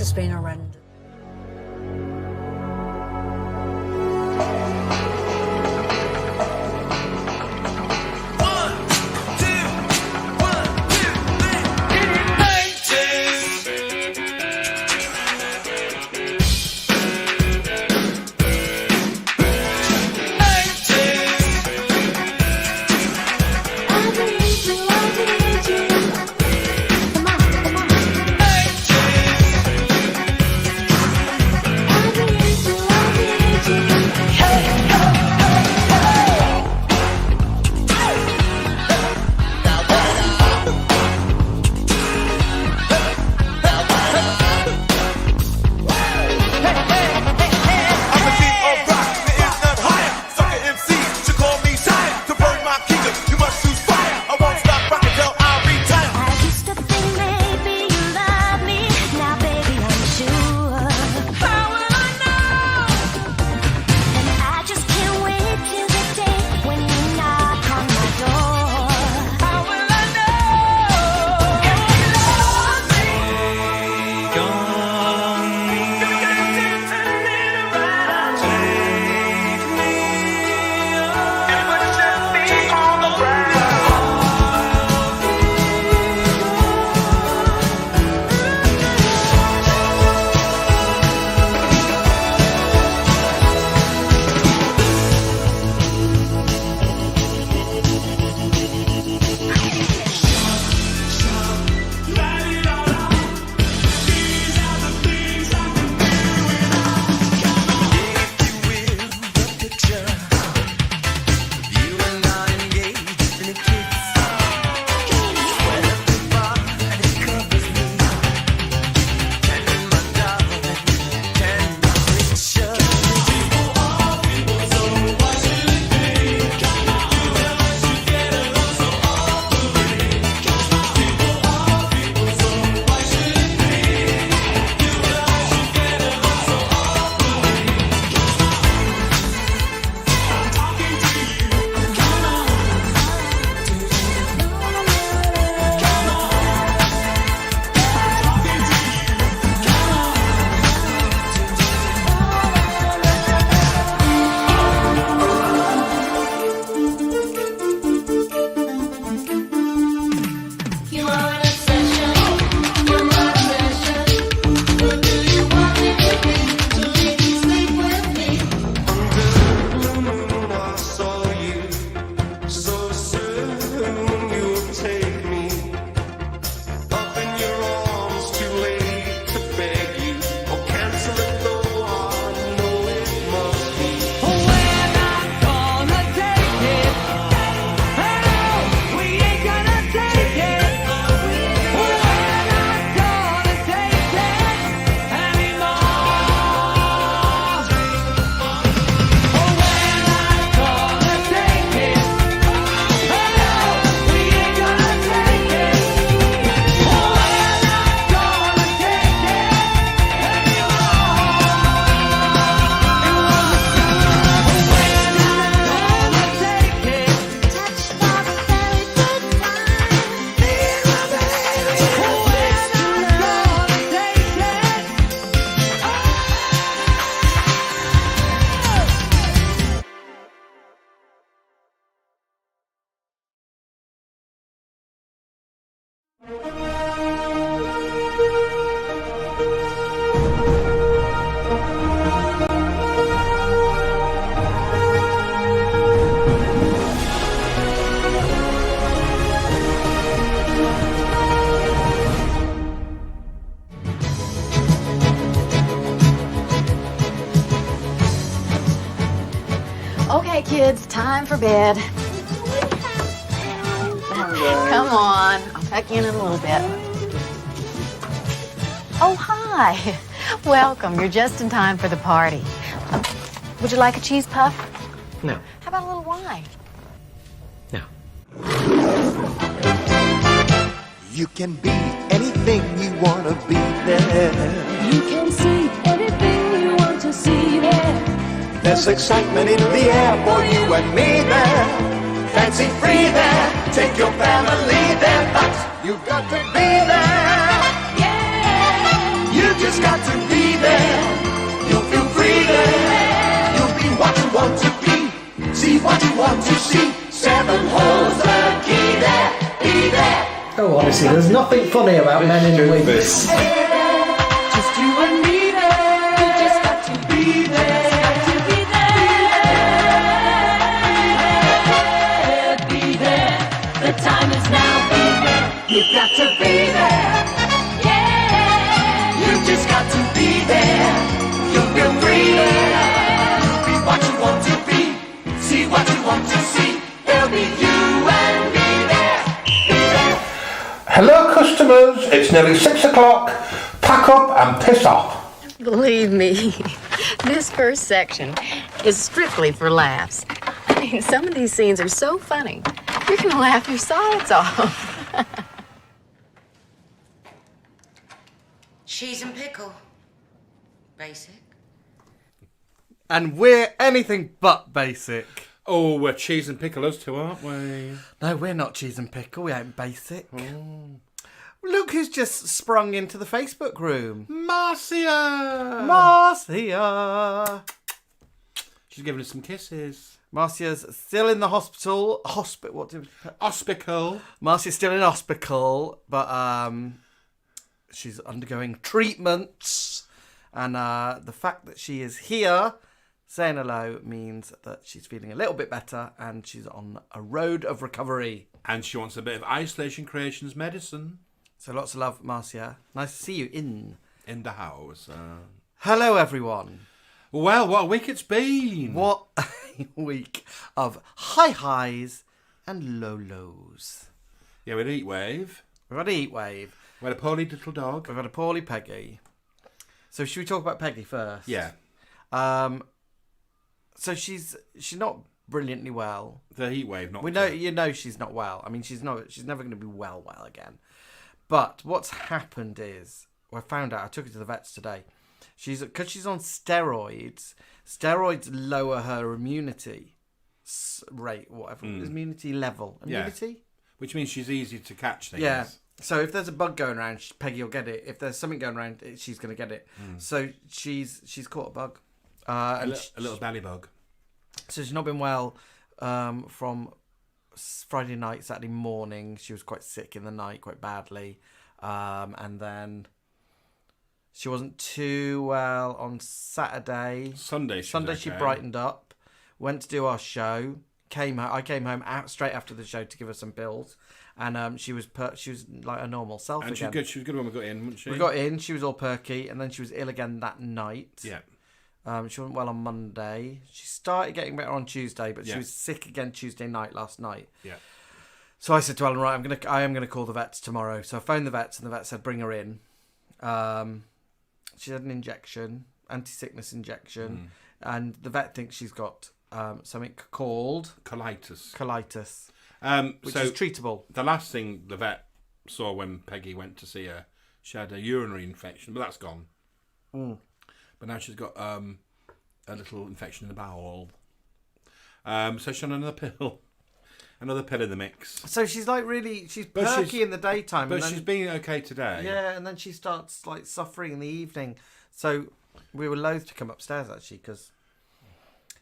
has been horrendous. Okay, kids, time for bed. Come on, I'll tuck you in a little bit. Oh, hi. Welcome. You're just in time for the party. Would you like a cheese puff? No. How about a little wine? No. You can be anything you want to be there. You can see anything you want to see there. There's excitement in the air for you and me there. Fancy free there. Take your family there, but you've got to be there. Yeah. You just just got to be there. You'll feel free there. You'll be what you want to be. See what you want to see. 7 holes the key there. Be there. Oh, honestly, there's nothing funny about men in wigs. Just you and me there. You just got to be there. Be there. The time is now. Be there. You've got to be there. Yeah. You just got to be there. You'll feel free there. You'll be what you want to be. See what you want to see. There'll be you and me there. Be there. Hello customers, it's nearly 6 o'clock. Pack up and piss off. Believe me, this first section is strictly for laughs. I mean, some of these scenes are so funny. You're gonna laugh your sides off. Cheese and pickle. Basic. And we're anything but basic. Oh, we're cheese and pickle us two, aren't we? No, we're not cheese and pickle. We ain't basic. Look who's just sprung into the Facebook room. Marcia! Marcia! She's giving us some kisses. Marcia's still in the hospital. Hospital. Marcia's still in hospital, but she's undergoing treatments. And the fact that she is here saying hello means that she's feeling a little bit better and she's on a road of recovery. And she wants a bit of Isolation Creations medicine. So lots of love, Marcia. Nice to see you in the house. Hello, everyone. Well, what a week it's been. What a week of high highs and low lows. Yeah, we had a heat wave. We've had a heat wave. We had a poorly little dog. We've had a poorly Peggy. So should we talk about Peggy first? Yeah. So she's not brilliantly well. The heat wave, not. We know she's not well. I mean, she's never going to be well again. But what's happened is, I found out. I took her to the vets today. Because she's on steroids. Steroids lower her immunity rate, whatever immunity level. Immunity, yeah. Which means she's easy to catch things. Yeah. So if there's a bug going around, Peggy will get it. If there's something going around, she's going to get it. So she's caught a bug. A little belly bug. So she's not been well from Friday night, Saturday morning. She was quite sick in the night, quite badly. And then she wasn't too well on Saturday. Sunday she brightened up, went to do our show. I came home straight after the show to give her some pills. And she was like a normal self and again. She was good when we got in, wasn't she? We got in, she was all perky, and then she was ill again that night. Yeah. She wasn't well on Monday. She started getting better on Tuesday, but she was sick again Tuesday night last night. Yeah. So I said to Alan, right, I am gonna call the vets tomorrow. So I phoned the vets, and the vet said bring her in. She had an injection, anti-sickness injection, and the vet thinks she's got something called colitis, which is treatable. The last thing the vet saw when Peggy went to see her, she had a urinary infection, but that's gone. But now she's got a little infection in the bowel. So she's on another pill. Another pill in the mix. So she's like she's perky in the daytime. But she's been okay today. Yeah, and then she starts like suffering in the evening. So we were loath to come upstairs actually because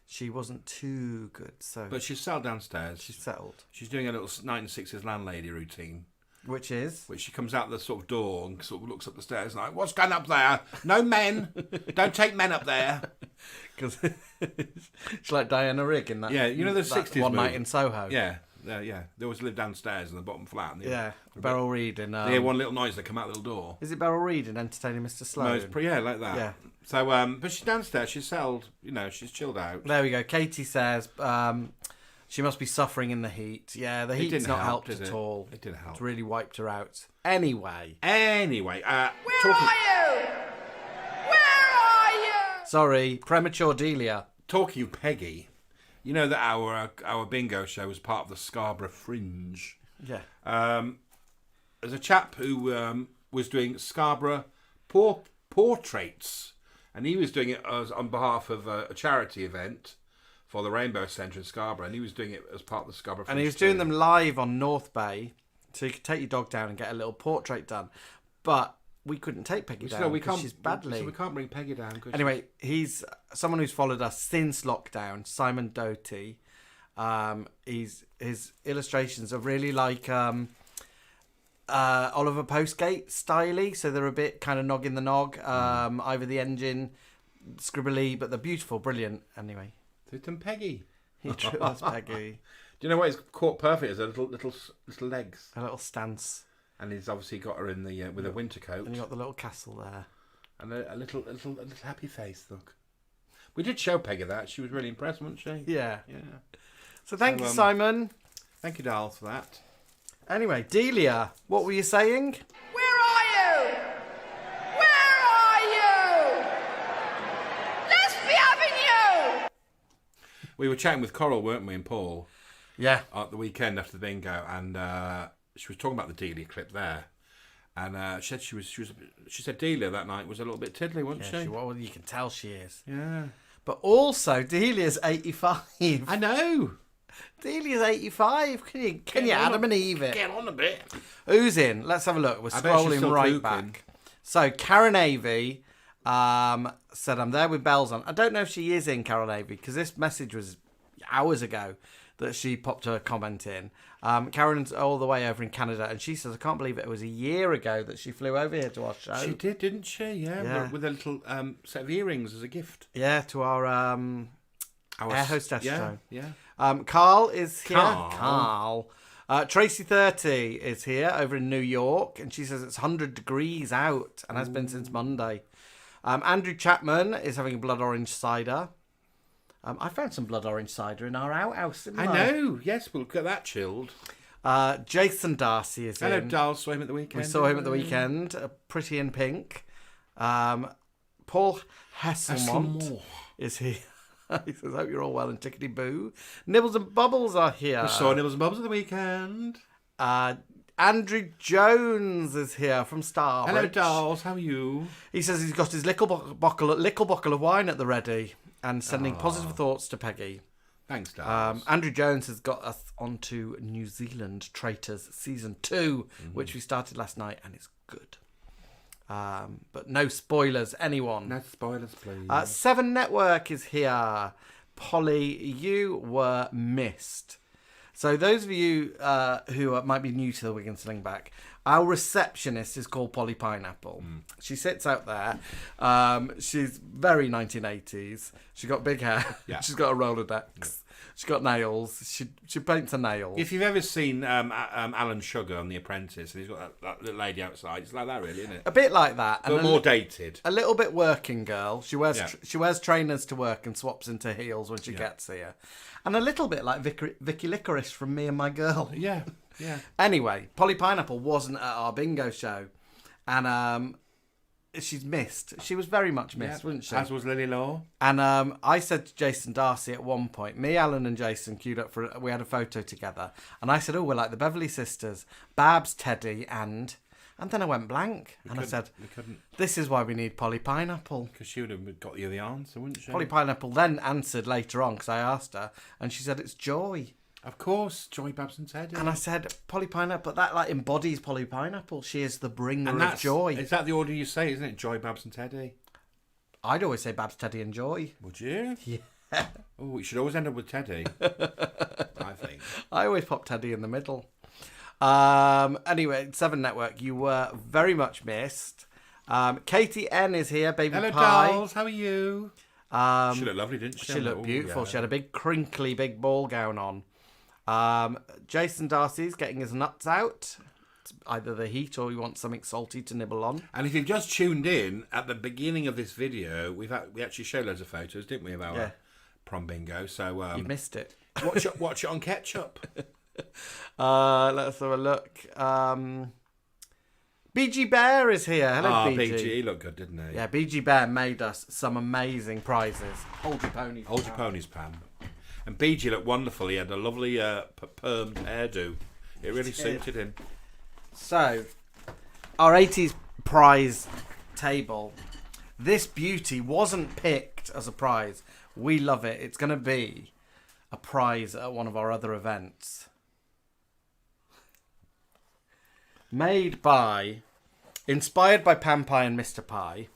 she wasn't too good. But she's settled downstairs. She's settled. She's doing a little 1960s landlady routine. Which she comes out the sort of door and sort of looks up the stairs and like, what's going up there? No men. Don't take men up there. Because she's like Diana Rigg in that. Yeah, you know the 60s One movie? Night in Soho. Yeah. They always live downstairs in the bottom flat. Beryl Reid in... they hear one little noise, they come out the little door. Is it Beryl Reid in Entertaining Mr. Sloan? No, it's like that. Yeah. So, but she's downstairs, she's settled, she's chilled out. There we go. Katie says she must be suffering in the heat. Yeah, the heat's not helped at all. It didn't help. It's really wiped her out. Anyway. Where are you? Where are you? Sorry, premature Delia. Talking of Peggy, you know that our bingo show was part of the Scarborough Fringe. Yeah. There's a chap who was doing Scarborough portraits, and he was doing it on behalf of a charity event for the Rainbow Centre in Scarborough, and he was doing it as part of the Scarborough Fringe. And he was doing them live on North Bay, so you could take your dog down and get a little portrait done. But we couldn't take Peggy down So we because can't. she's badly. So we can't bring Peggy down. Anyway, he's someone who's followed us since lockdown. Simon Doty. His illustrations are really like Oliver Postgate styley, so they're a bit kind of nog in the nog. Either the engine, scribbly, but they're beautiful, brilliant. Anyway, it's Peggy. He drew us Peggy. Do you know what? It's caught perfect as a little legs. A little stance. And he's obviously got her in the with a winter coat. And you got the little castle there. And a little happy face. Look, we did show Peggy that. She was really impressed, wasn't she? Yeah. Yeah. So thank you, Simon. Thank you, Darls, for that. Anyway, Delia, what were you saying? Where are you? Where are you? Let's be having you! We were chatting with Coral, weren't we, and Paul? Yeah. At the weekend after the bingo, and she was talking about the Delia clip there, and she said she said Delia that night was a little bit tiddly, wasn't she? Well, you can tell she is. Yeah. But also, Delia's 85. I know. Delia's 85. Can you Adam and Eve it? Get on a bit. Who's in? Let's have a look. We're I bet she's scrolling still right cooking. back. So Karen Avey said, I'm there with bells on. I don't know if she is in, Karen Avey, because this message was hours ago that she popped her comment in. Karen's all the way over in Canada, and she says, I can't believe it was a year ago that she flew over here to our show. She did, didn't she? Yeah. With a little set of earrings as a gift. Yeah, to our air hostess show. Yeah. Carl is here. Carl. Tracy 30 is here over in New York, and she says it's 100 degrees out and has been since Monday. Andrew Chapman is having a blood orange cider. I found some blood orange cider in our outhouse. I know. Yes, we'll get that chilled. Jason Darcy is Hello, in. Darl. Saw him at the weekend. We saw him at the weekend. Pretty in pink. Paul Hesselmont is here. He says, hope you're all well and tickety boo. Nibbles and Bubbles are here. We saw Nibbles and Bubbles at the weekend. Andrew Jones is here from Starbridge. Hello, dolls. How are you? He says he's got his little bottle of wine at the ready and sending positive thoughts to Peggy. Thanks, dolls. Andrew Jones has got us onto New Zealand Traitors Season 2, which we started last night, and it's good. But no spoilers, anyone. No spoilers, please. Seven Network is here. Polly, you were missed. So those of you who might be new to the Wig and Slingback, our receptionist is called Polly Pineapple. She sits out there. She's very 1980s. She's got big hair. Yeah. She's got a Rolodex. Yeah. She's got nails. She paints her nails. If you've ever seen Alan Sugar on The Apprentice, and he's got that little lady outside, it's like that, really, isn't it? A bit like that, but more dated. A little bit working girl. She wears trainers to work and swaps into heels when she gets here, and a little bit like Vicky Licorice from Me and My Girl. Yeah, yeah. Anyway, Polly Pineapple wasn't at our bingo show, and she's missed. She was very much missed, wasn't she? As was Lily Law. And I said to Jason Darcy at one point, me, Alan and Jason queued up we had a photo together. And I said, oh, we're like the Beverly Sisters, Babs, Teddy, and then I went blank. I said, this is why we need Polly Pineapple. Because she would have got you the answer, wouldn't she? Polly Pineapple then answered later on because I asked her, and she said, it's Joy. Of course, Joy, Babs and Teddy. And I said, Polly Pineapple, that like embodies Polly Pineapple. She is the bringer of joy. Is that the order you say, isn't it? Joy, Babs and Teddy? I'd always say Babs, Teddy and Joy. Would you? Yeah. Oh, you should always end up with Teddy. I think. I always pop Teddy in the middle. Anyway, Seven Network, you were very much missed. Katie N is here, baby Hello, pie. dolls. How are you? She looked lovely, didn't she? She looked beautiful. Yeah. She had a big crinkly big ball gown on. Jason Darcy's getting his nuts out. It's either the heat or he wants something salty to nibble on. And if you've just tuned in, at the beginning of this video, we actually showed loads of photos, didn't we, of our prom bingo? So you missed it. Watch it on ketchup. Let's have a look. BG Bear is here. Hello, BG. BG. He looked good, didn't he? Yeah, BG Bear made us some amazing prizes. Hold your ponies. Hold your ponies, Pam. And BG looked wonderful. He had a lovely permed hairdo. It really suited him. So, our 80s prize table. This beauty wasn't picked as a prize. We love it. It's going to be a prize at one of our other events. Made by Inspired by Pan Pie and Mr. Pie,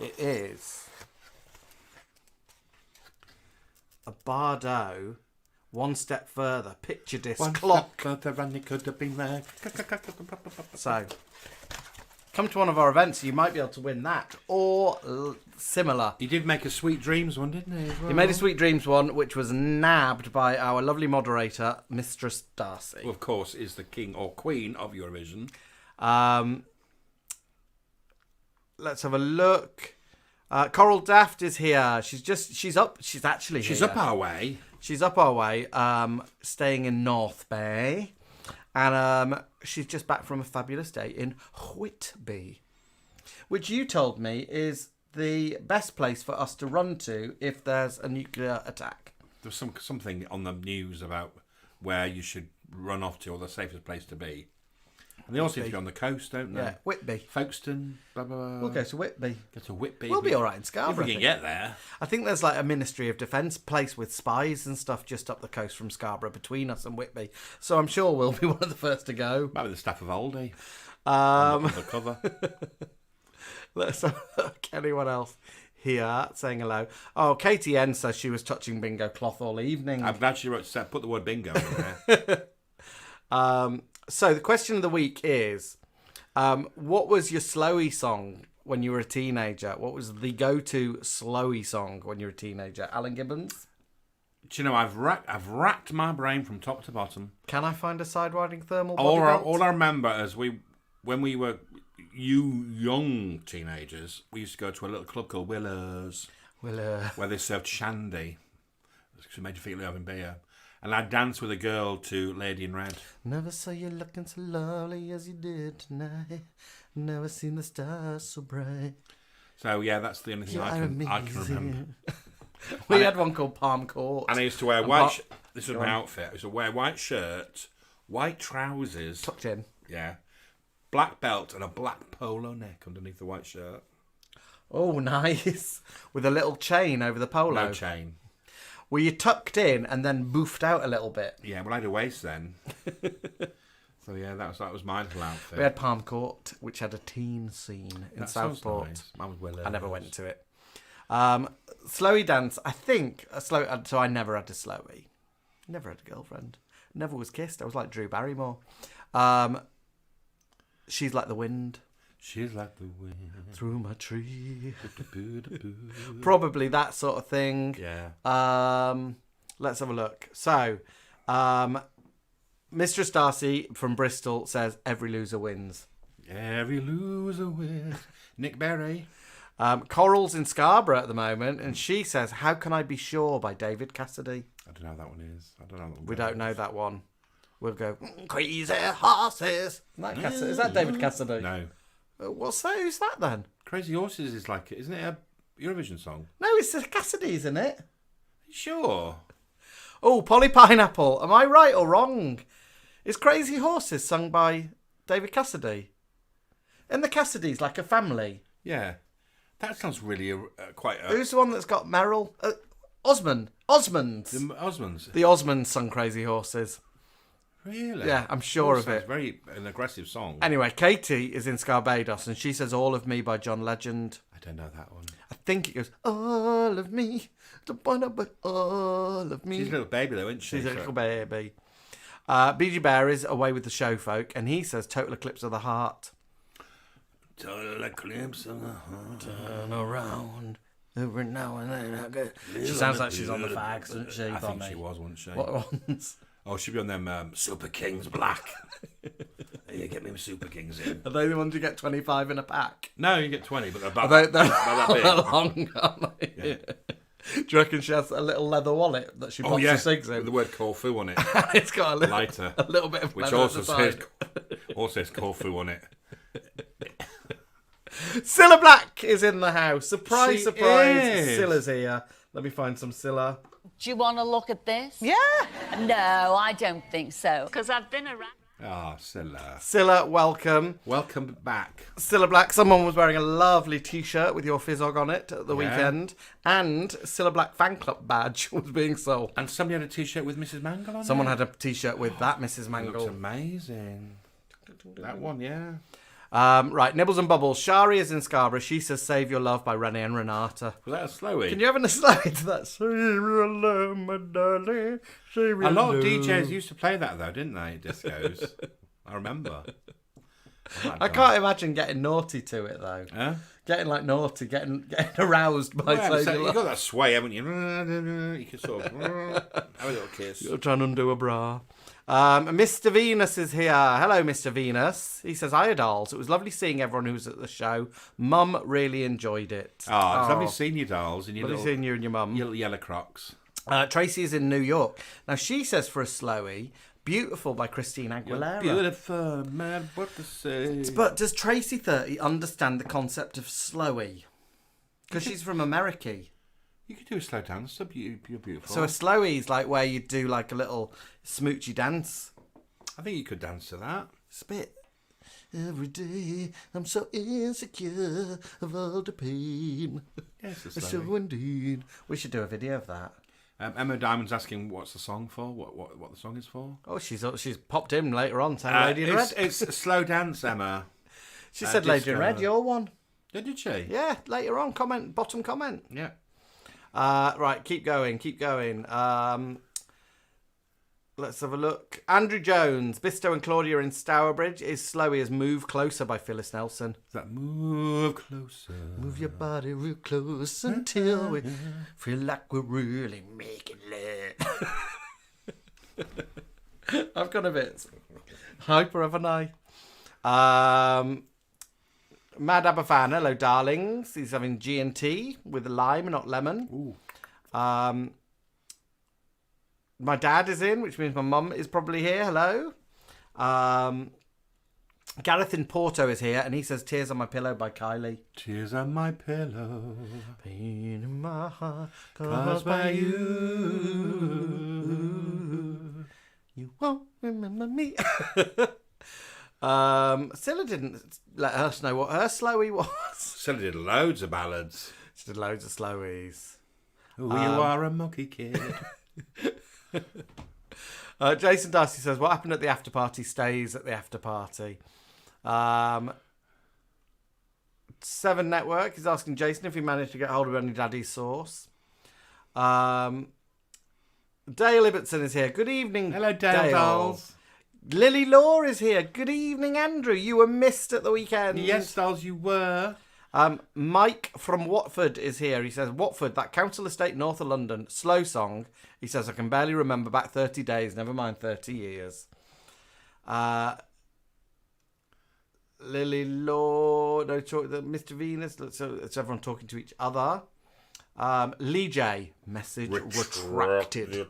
it is a Bardot one step further picture disc clock. Could have been there. So, come to one of our events, you might be able to win that or similar. He did make a Sweet Dreams one, didn't he? As well? He made a Sweet Dreams one, which was nabbed by our lovely moderator, Mistress Darcy. Who, of course, is the king or queen of Eurovision. Let's have a look. Coral Daft is here. She's up. She's actually here. She's up our way. She's up our way, staying in North Bay. And she's just back from a fabulous day in Whitby, which you told me is the best place for us to run to if there's a nuclear attack. There's something on the news about where you should run off to, or the safest place to be. And they also seem to be on the coast, don't they? Yeah, Whitby. Folkestone, blah, blah, blah. We'll go to Whitby. Go to Whitby. We'll be all right in If Scarborough. we can get there. I think there's like a Ministry of Defence place with spies and stuff just up the coast from Scarborough between us and Whitby. So I'm sure we'll be one of the first to go. Might be the staff of Aldi. Um, On the cover. Let's have a look. Anyone else here saying hello? Oh, Katie N says she was touching bingo cloth all evening. I'm glad she put the word bingo in there. So the question of the week is, what was your slowie song when you were a teenager? What was the go-to slowie song when you were a teenager? Alan Gibbons? Do you know, I've racked my brain from top to bottom. Can I find a side-riding thermal body belt? All I remember is when we were young teenagers, we used to go to a little club called Willows, where they served shandy, which made you feel like having beer. And I'd dance with a girl to Lady in Red. Never saw you looking so lovely as you did tonight. Never seen the stars so bright. So yeah, that's the only thing I can remember. We had one called Palm Court. And I used to wear white. This was my outfit. I used to wear white shirt, white trousers, tucked in. Yeah, black belt and a black polo neck underneath the white shirt. Oh, nice! With a little chain over the polo. No chain. Were you tucked in and then boofed out a little bit? Yeah, well, I had a waist then. So yeah, that was my little outfit. We had Palm Court, which had a teen scene in Southport. Nice. I was Willows. I never went to it. Slowie dance, I think. So I never had a slowie. Never had a girlfriend. Never was kissed. I was like Drew Barrymore. She's like the wind. She's like the wind through my tree. Probably that sort of thing. Yeah. Let's have a look. So, Mistress Darcy from Bristol says every loser wins. Every loser wins. Nick Berry. Coral's in Scarborough at the moment, and she says, "How Can I Be Sure" by David Cassidy. I don't know how that one is. I don't know. That one we don't know that one. We'll go Crazy Horses. Is that David Cassidy? No. What's that? Who's that then? Crazy Horses is like, isn't it a Eurovision song? No, it's Cassidy, isn't it? Sure. Oh, Polly Pineapple. Am I right or wrong? Is Crazy Horses sung by David Cassidy? And the Cassidys, like a family. Yeah. That sounds really quite... Who's the one that's got Meryl? Osmonds. The Osmonds. The Osmonds sung Crazy Horses. Really? Yeah, I'm sure of it. Very an aggressive song. Anyway, Katie is in Scarbados and she says All of Me by John Legend. I don't know that one. I think it goes, all of me, but all of me. She's a little baby though, isn't she? She's a little baby. BG Bear is Away with the Show Folk and he says Total Eclipse of the Heart. Total Eclipse of the Heart. Turn around every now and then. I go. She sounds like she's on the fags, doesn't she? I think she was, wasn't she? What ones? Oh, she'd be on them Super Kings Black. You get me Super Kings in. Are they the ones you get 25 in a pack? No, you get 20, but they're about, they're about that big. long, aren't they? Yeah. Do you reckon she has a little leather wallet that she pops her cigs in? With the word Corfu on it. It's got a little, lighter. A little bit of which leather also at the says Corfu on it. Cilla Black is in the house. Surprise, She surprise. is. Cilla's here. Let me find some Cilla. Do you want to look at this? Yeah. No, I don't think so. Because I've been around. Ah, Scylla. Scylla, welcome. Welcome back. Cilla Black. Someone was wearing a lovely T-shirt with your Fizzog on it at the weekend. And Cilla Black fan club badge was being sold. And somebody had a T-shirt with Mrs. Mangle on Someone it. had a T-shirt with that Mrs. It Mangle. looks amazing. That one, yeah. Right, Nibbles and Bubbles. Shari is in Scarborough. She says Save Your Love by Renee and Renata. Was that a slowie? Can you have a slowie to that? Save your love, my darling. Save your A lot of love. DJs used to play that though, didn't they? Discos. I remember. I can't imagine getting naughty to it though. Huh? Getting like naughty, getting aroused by Well, Save so Your you Love. got that sway, haven't you? You can sort of have a little kiss. You're trying to undo a bra. Mr. Venus is here. Hello, Mr. Venus. He says, hiya, dolls. It was lovely seeing everyone who was at the show. Mum really enjoyed it. Oh, it's lovely seeing you, dolls. And your Lovely seeing you and your mum. little yellow Crocs. Tracy is in New York. Now, she says for a slowie, Beautiful by Christine Aguilera. Beautiful, man, what to say. But does Tracy 30 understand the concept of slowie? Because she's from America. You could do a slow dance, so you're beautiful. So a slowie is like where you do like a little smoochy dance. I think you could dance to that. Spit. Every day I'm so insecure of all the pain. Yes, it's So indeed. We should do a video of that. Emma Diamond's asking what's the song for, what the song is for. Oh, she's popped in later on saying Lady in Red. It's a slow dance, Emma. She said Lady in Red, you're one. Did she? Yeah, later on, bottom comment. Yeah. Right, keep going. Let's have a look. Andrew Jones, Bisto and Claudia in Stourbridge is Slowie as Move Closer by Phyllis Nelson. Is that Move Closer? Move your body real close until we feel like we're really making love. I've got a bit hyper, haven't I? Mad Abba hello darlings. He's having G&T with lime, not lemon. Ooh. My dad is in, which means my mum is probably here. Hello. Gareth in Porto is here, and he says Tears on My Pillow by Kylie. Tears on my pillow. Pain in my heart Caused by you. You won't remember me. Scylla didn't let us know what her slowie was. Scylla did loads of ballads. She did loads of slowies. Oh, you are a monkey kid. Jason Darcy says, what happened at the after party stays at the after party. 7 Network is asking Jason if he managed to get hold of any daddy's sauce. Dale Ibbotson is here. Good evening, Hello, Dale dolls. Lily Law is here. Good evening, Andrew. You were missed at the weekend. Yes, dolls, you were. Mike from Watford is here. He says, Watford, that council estate north of London, slow song. He says, I can barely remember back 30 days, never mind 30 years. Lily Law, no, Mr. Venus, so it's everyone talking to each other. Lee J, message retracted.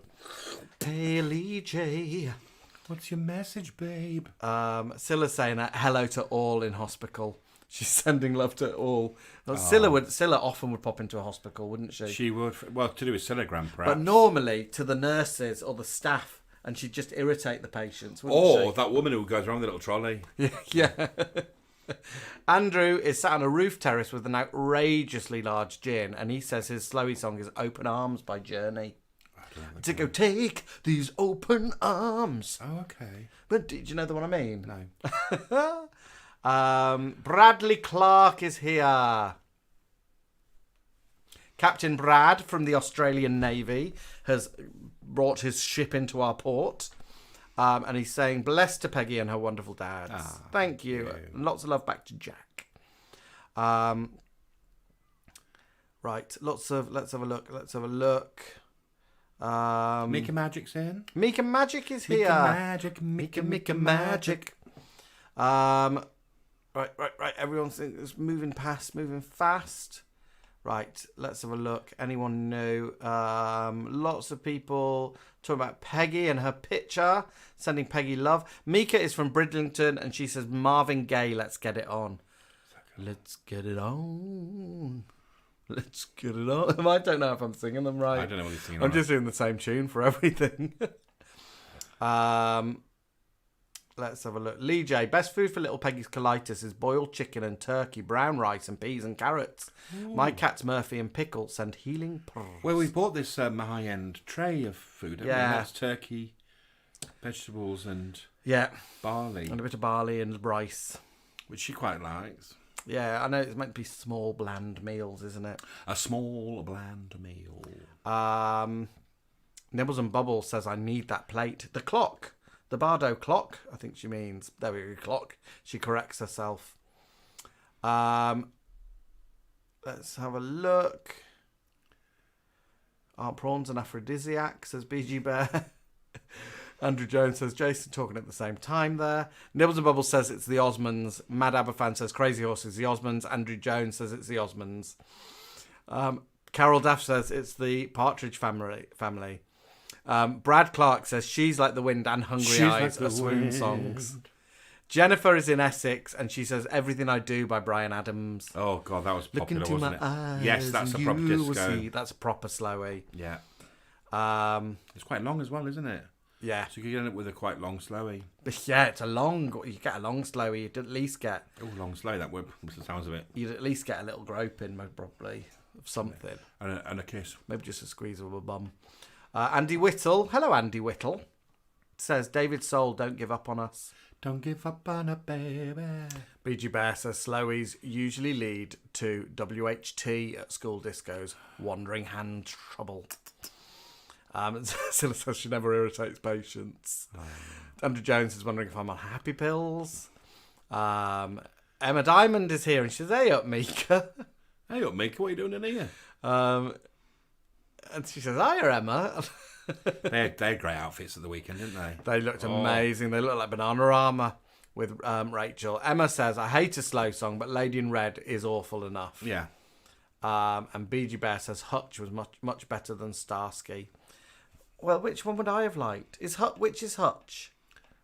Hey, Lee J. What's your message, babe? Scylla's saying hello to all in hospital. She's sending love to all. Well, Scylla often would pop into a hospital, wouldn't she? She would. Well, to do with Scyllagram, perhaps. But normally to the nurses or the staff, and she'd just irritate the patients, wouldn't she? Or that woman who goes around with a little trolley. Yeah. Andrew is sat on a roof terrace with an outrageously large gin, and he says his slowie song is Open Arms by Journey. To go take these open arms. Oh, okay. But do you know the one I mean? No. Bradley Clark is here. Captain Brad from the Australian Navy has brought his ship into our port. And he's saying, blessed to Peggy and her wonderful dads. Thank you. And lots of love back to Jack. Right. Let's have a look. Mika Magic's in. Mika Magic is here. Mika Magic. Right. Everyone's moving fast. Right, let's have a look. Anyone new? Lots of people talking about Peggy and her picture, sending Peggy love. Mika is from Bridlington, and she says, Marvin Gaye, let's get it on. Let's get it on. Let's get it on. I don't know if I'm singing them right. I don't know what he's singing. I'm just doing the same tune for everything. Let's have a look. Lee J, best food for little Peggy's colitis is boiled chicken and turkey, brown rice and peas and carrots. Ooh. My cat's Murphy and pickle send healing pearls. Well, we bought this high-end tray of food. Yeah. That's turkey, vegetables and barley. And a bit of barley and rice. Which she quite likes. Yeah, I know it's meant to be small, bland meals, isn't it? A small, bland meal. Nibbles and Bubbles says, I need that plate. The clock. The Bardo clock, I think she means. There we go, clock. She corrects herself. Let's have a look. Aren't prawns an aphrodisiac, says BG Bear. Andrew Jones says, Jason talking at the same time there. Nibbles and Bubbles says it's the Osmonds. Mad Aberfan says Crazy Horse is the Osmonds. Andrew Jones says it's the Osmonds. Carol Daff says it's the Partridge family. Brad Clark says She's Like the Wind and Hungry Eyes are swoon songs. Jennifer is in Essex and she says Everything I Do by Bryan Adams. Oh, God, that was Look popular, into wasn't my it? eyes Yes, that's a and proper you will disco. see. That's a proper slowie. Yeah. It's quite long as well, isn't it? Yeah. So you could end up with a quite long slowie. But yeah, it's a long. You get a long slowie. You'd at least get. Oh, long slowie, that word, the sounds of it. You'd at least get a little grope in, probably, of something. And a kiss. Maybe just a squeeze of a bum. Andy Whittle. Hello, Andy Whittle. Says, David Soul, don't give up on us. Don't give up on a baby. BG Bear says, slowies usually lead to WHT at school discos. Wandering hand trouble. Scylla says she never irritates patients. Andrew Jones is wondering if I'm on happy pills. Emma Diamond is here and she says, hey up, Mika. Hey up, Mika, what are you doing in here? And she says, hiya, Emma. They had great outfits at the weekend, didn't they? They looked amazing. They looked like Bananarama with Rachel. Emma says, I hate a slow song, but Lady in Red is awful enough. Yeah. And BG Bear says Hutch was much better than Starsky. Well, which one would I have liked? Which is Hutch?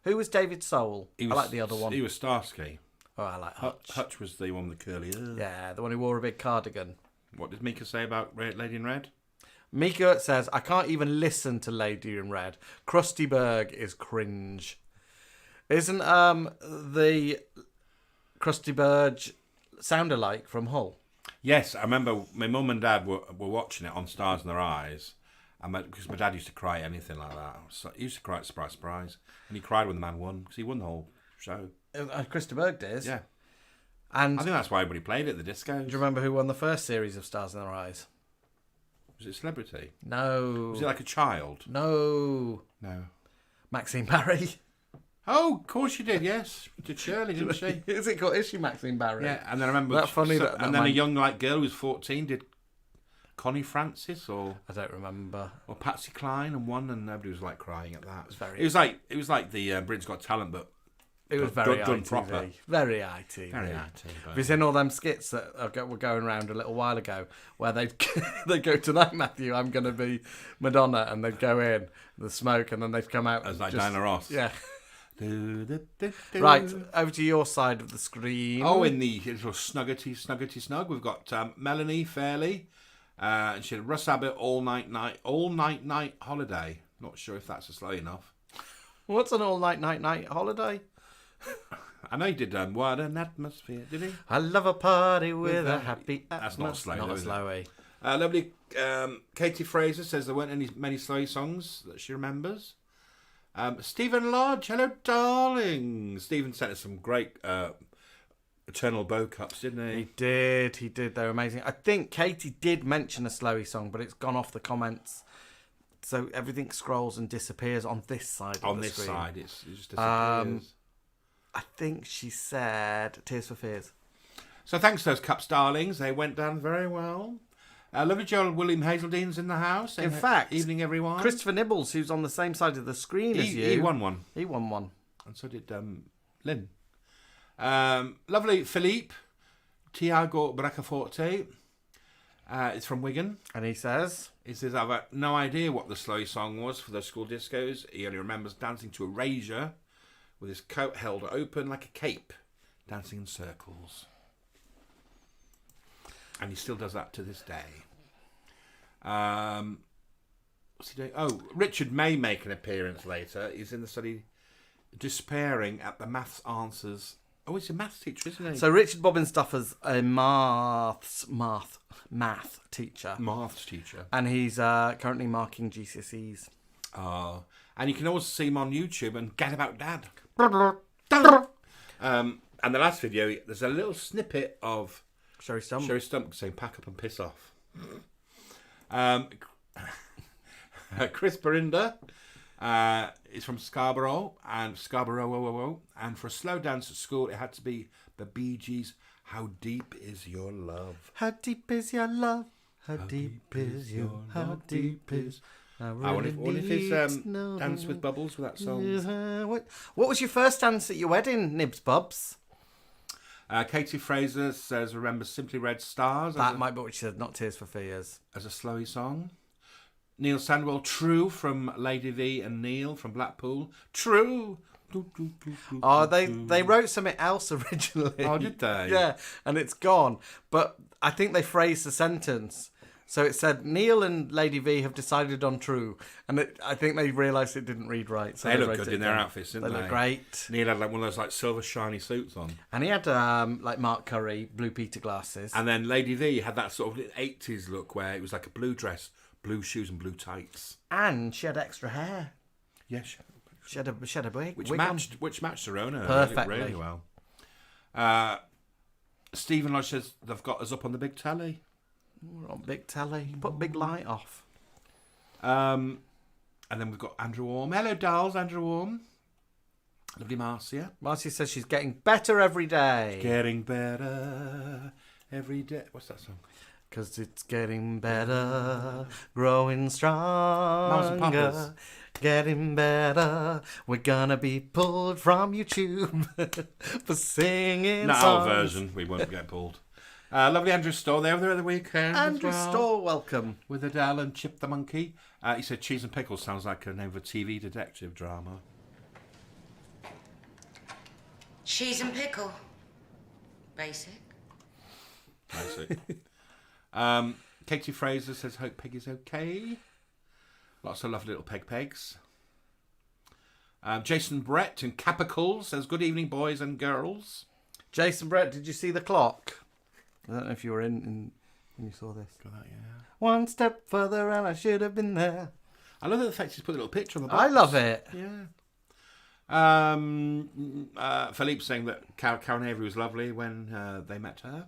Who was David Soul? I like the other one. He was Starsky. Oh, I like Hutch. Hutch was the one with the curly hair. Yeah, the one who wore a big cardigan. What did Mika say about Lady in Red? Mika says, I can't even listen to Lady in Red. Krusty Berg is cringe. Isn't the Krusty Berg sound alike from Hull? Yes, I remember my mum and dad were watching it on Stars in Their Eyes. Because my dad used to cry at anything like that. So he used to cry at Surprise. And he cried when the man won, because he won the whole show. Krusty Berg did. Yeah. And I think that's why everybody played it at the disco. do you remember who won the first series of Stars in Their Eyes? Was it Celebrity? No. Was it like a child? No. No. Maxine Barry. Oh, of course she did, yes. Did Shirley, didn't she? Is it called? Is she Maxine Barry? Yeah, and then I remember... That's funny that and then a young girl who was 14 did Connie Francis or... I don't remember. Or Patsy Cline and won, and everybody was like crying at that. It was like the Britain's Got Talent, but it was very done ITV. proper. Very ITV. Very ITV. Have you seen all them skits that were going around a little while ago where they go, tonight, Matthew, I'm going to be Madonna, and they'd go in, the smoke, and then they'd come out. As like Diana Ross. Yeah. Right, over to your side of the screen. Oh, in the little snuggety snug, we've got Melanie Fairley, and she had Russ Abbott all night holiday. Not sure if that's slow enough. What's an all night holiday? I know he did What an Atmosphere, did he? I love a party with a happy atmosphere. That's not slow, Not though, a is it? slowie. Lovely Katie Fraser says there weren't many slow songs that she remembers. Stephen Lodge, hello darling. Stephen sent us some great Eternal Bow Cups, didn't he? He did. They were amazing. I think Katie did mention a slowy song, but it's gone off the comments. So everything scrolls and disappears on this side of the screen. On this side, it just disappears. I think she said Tears for Fears. So thanks to those cups, darlings. They went down very well. Lovely Joel William Hazeldene's in the house. In fact, evening everyone. Christopher Nibbles, who's on the same side of the screen as you. He won one. He won one. And so did Lynn. Lovely Philippe Tiago Bracaforte. It's from Wigan. And he says, I've got no idea what the slow song was for those school discos. He only remembers dancing to Erasure with his coat held open like a cape, dancing in circles. And he still does that to this day. What's he doing? Oh, Richard may make an appearance later. He's in the study despairing at the maths answers. Oh, he's a maths teacher, isn't he? So Richard Bobbin-Stuffer's a math teacher. Maths teacher. And he's currently marking GCSEs. And you can also see him on YouTube and Get About Dad. And the last video, there's a little snippet of Sherry Stump. Sherry Stump saying, pack up and piss off. Chris Berinda is from Scarborough, and for a slow dance at school, it had to be the Bee Gees, How Deep Is Your Love? How deep is your love? How deep is your love? How deep is... I wonder if his Dance with Bubbles with that song. What was your first dance at your wedding, Nibs Bubs? Katie Fraser says, remember Simply Red Stars? That might be what she said, not Tears for Fears. As a slowy song. Neil Sandwell, True from Lady V and Neil from Blackpool. True. Oh, they wrote something else originally. Oh, did they? Yeah, and it's gone. But I think they phrased the sentence. So it said, Neil and Lady V have decided on True. And I think they realised it didn't read right. So they look good in their outfits, didn't they? They look great. Neil had like one of those like silver shiny suits on. And he had like Mark Curry, Blue Peter glasses. And then Lady V had that sort of 80s look where it was like a blue dress, blue shoes and blue tights. And she had extra hair. Yeah, she had a wig. Which matched her own hair perfectly. really well. Stephen Lodge says they've got us up on the big telly. We're on big telly. Put big light off. And then we've got Andrew Warm. Hello, dolls, Andrew Warm. Lovely Marcia. Marcia says she's getting better every day. Getting better every day. What's that song? Because it's getting better, growing stronger, getting better. We're gonna be pulled from YouTube for singing Not songs. our version. We won't get pulled. Lovely Andrew Storr there the weekend. Andrew as well, Storr, welcome. With Adele and Chip the Monkey. He said Cheese and Pickles sounds like a name of a TV detective drama. Cheese and pickle. Basic. Katie Fraser says, hope Peggy's okay. Lots of lovely little pegs. Jason Brett in Capicles says, good evening, boys and girls. Jason Brett, did you see the clock? I don't know if you were in when you saw this. Got that, yeah. One step further and I should have been there. I love the fact he's put a little picture on the box. I love it. Yeah. Philippe saying that Karen Avery was lovely when they met her.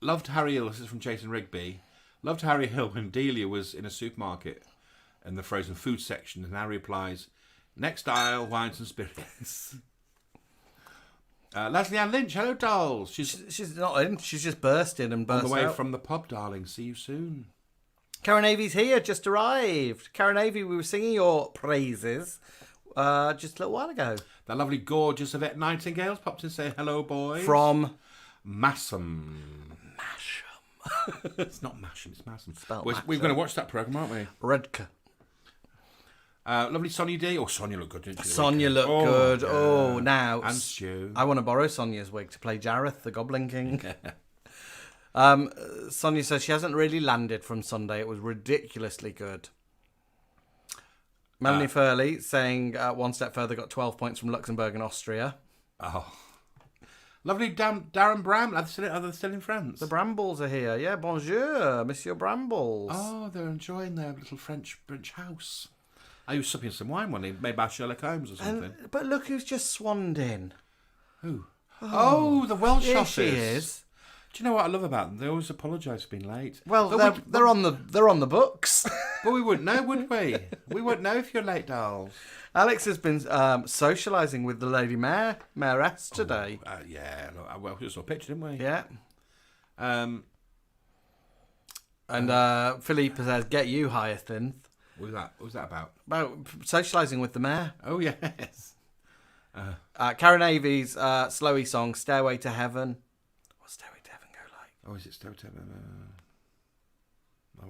Loved Harry Hill, this is from Jason Rigby. Loved Harry Hill when Delia was in a supermarket in the frozen food section, and Harry replies, next aisle, wines and spirits. Leslie Ann Lynch, hello dolls. She's not in, she's just burst in and burst on the way out. from the pub, darling. See you soon. Karen Avy's here, just arrived. Karen Avy, we were singing your praises just a little while ago. That lovely, gorgeous Yvette Nightingale's popped in to say hello, boys. From Masham. It's not Masham, it's Masham. We're going to watch that programme, aren't we? Redka. Lovely Sonia D. Oh, Sonia looked good, didn't she? Sonia looked good. Yeah. Oh, now. And Stu. I want to borrow Sonia's wig to play Jareth, the Goblin King. Sonia says she hasn't really landed from Sunday. It was ridiculously good. Melanie Furley saying one step further, got 12 points from Luxembourg and Austria. Oh. Lovely Darren Bram. Are they still in France? The Brambles are here. Yeah, bonjour, Monsieur Brambles. Oh, they're enjoying their little French house. I was sipping some wine one day, made by Sherlock Holmes or something. But look who's just swanned in. Who? Oh, the Welsh Here office. she is. Do you know what I love about them? They always apologise for being late. Well, they're on the books. But we wouldn't know, would we? We wouldn't know if you're late, dolls. Alex has been socialising with the Lady Mayoress today. Yeah, look, we just saw a picture, didn't we? Yeah. And Philippe says, "Get you, Hyacinth." What was that about? About socialising with the mayor. Oh yes. Karen Avy's Slowy song, "Stairway to Heaven." What's Stairway to Heaven go like? Oh, is it Stairway to Heaven?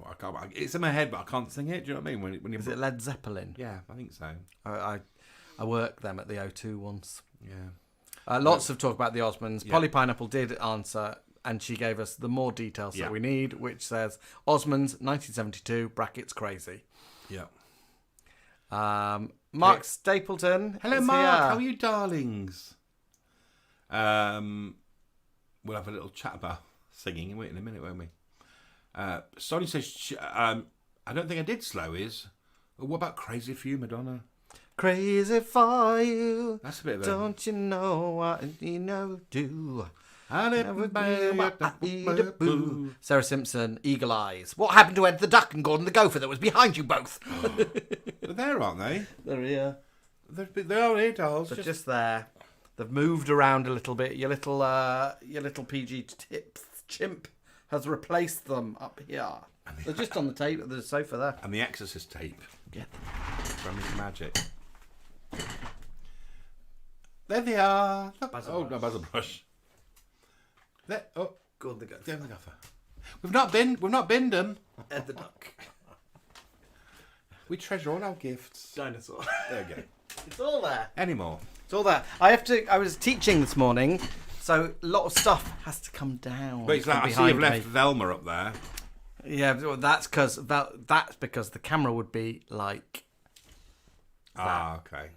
I can't. It's in my head, but I can't sing it. Do you know what I mean? When is it Led Zeppelin? Yeah, I think so. I worked them at the O2 once. Yeah. Lots of talk about the Osmonds. Yeah. Polly Pineapple did answer, and she gave us the more details that we need, which says Osmonds 1972 brackets crazy. Yeah. Mark Stapleton. Hello, is Mark. here. How are you, darlings? We'll have a little chat about singing in a minute, won't we? Sonia says, I don't think I did slowies. What about Crazy for You, Madonna? crazy for you. That's a bit of a... Don't you know what you know do? Boo. Sarah Simpson, Eagle Eyes. What happened to Ed the Duck and Gordon the Gopher that was behind you both? They're there, aren't they? They're here. They are here, dolls. They're just there. They've moved around a little bit. Your little PG Tips chimp has replaced them up here. They're just on the table. There's a sofa there. And the Exorcist tape. Yeah. From his magic. There they are. Basil no, basil brush. There. Oh, Gordon the Gopher. Gordon the Gopher. We've not binned them. Ed the Duck. We treasure all our gifts. Dinosaur. There we go. It's all there. Anymore. It's all there. I was teaching this morning, so a lot of stuff has to come down. But it's like, I see you've left Velma up there. Yeah, well, that's because the camera would be like. Okay.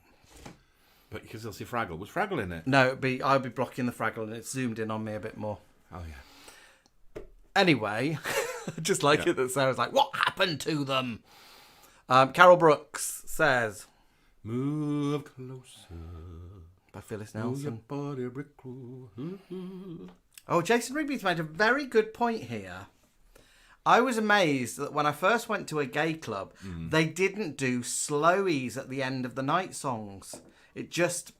But you can still see Fraggle. Was Fraggle in it? No, I'd be blocking the Fraggle, and it's zoomed in on me a bit more. Oh yeah. Anyway, just like it that Sarah's like, what happened to them? Carol Brooks says, "Move closer." By Phyllis Nelson. Move your body Oh, Jason Rigby's made a very good point here. I was amazed that when I first went to a gay club, they didn't do slowies at the end of the night songs. It's just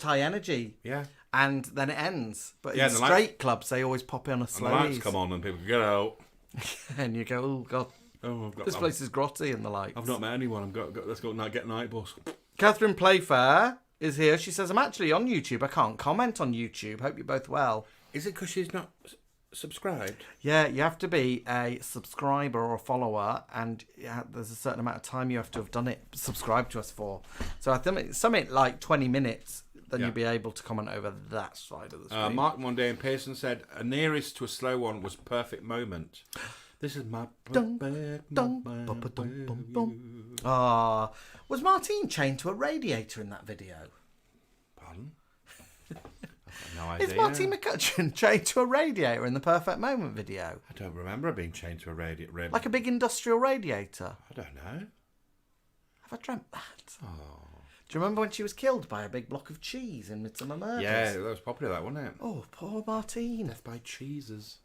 high energy. Yeah. And then it ends. But Yeah, in the straight clubs, they always pop in a And the lights slowies. come on and people get out. And you go, oh, God. Oh, This place is grotty and the lights. I've not met anyone. Let's go get night bus. Catherine Playfair is here. She says, I'm actually on YouTube. I can't comment on YouTube. Hope you're both well. Is it because she's not subscribed? Yeah, you have to be a subscriber or a follower, and there's a certain amount of time you have to have done it, subscribe to us for. So I think it's something like 20 minutes, then you'll be able to comment over that side of the screen. Mark Monday and Pearson said, a nearest to a slow one was perfect moment. This is my... Was Martine chained to a radiator in that video? Pardon? No idea. Is Martine McCutcheon chained to a radiator in the Perfect Moment video? I don't remember her being chained to a radiator. Like a big industrial radiator? I don't know. Have I dreamt that? Oh. Do you remember when she was killed by a big block of cheese in Midsummer Murders? Yeah, that was popular, that, wasn't it? Oh, poor Martine. Death by cheeses.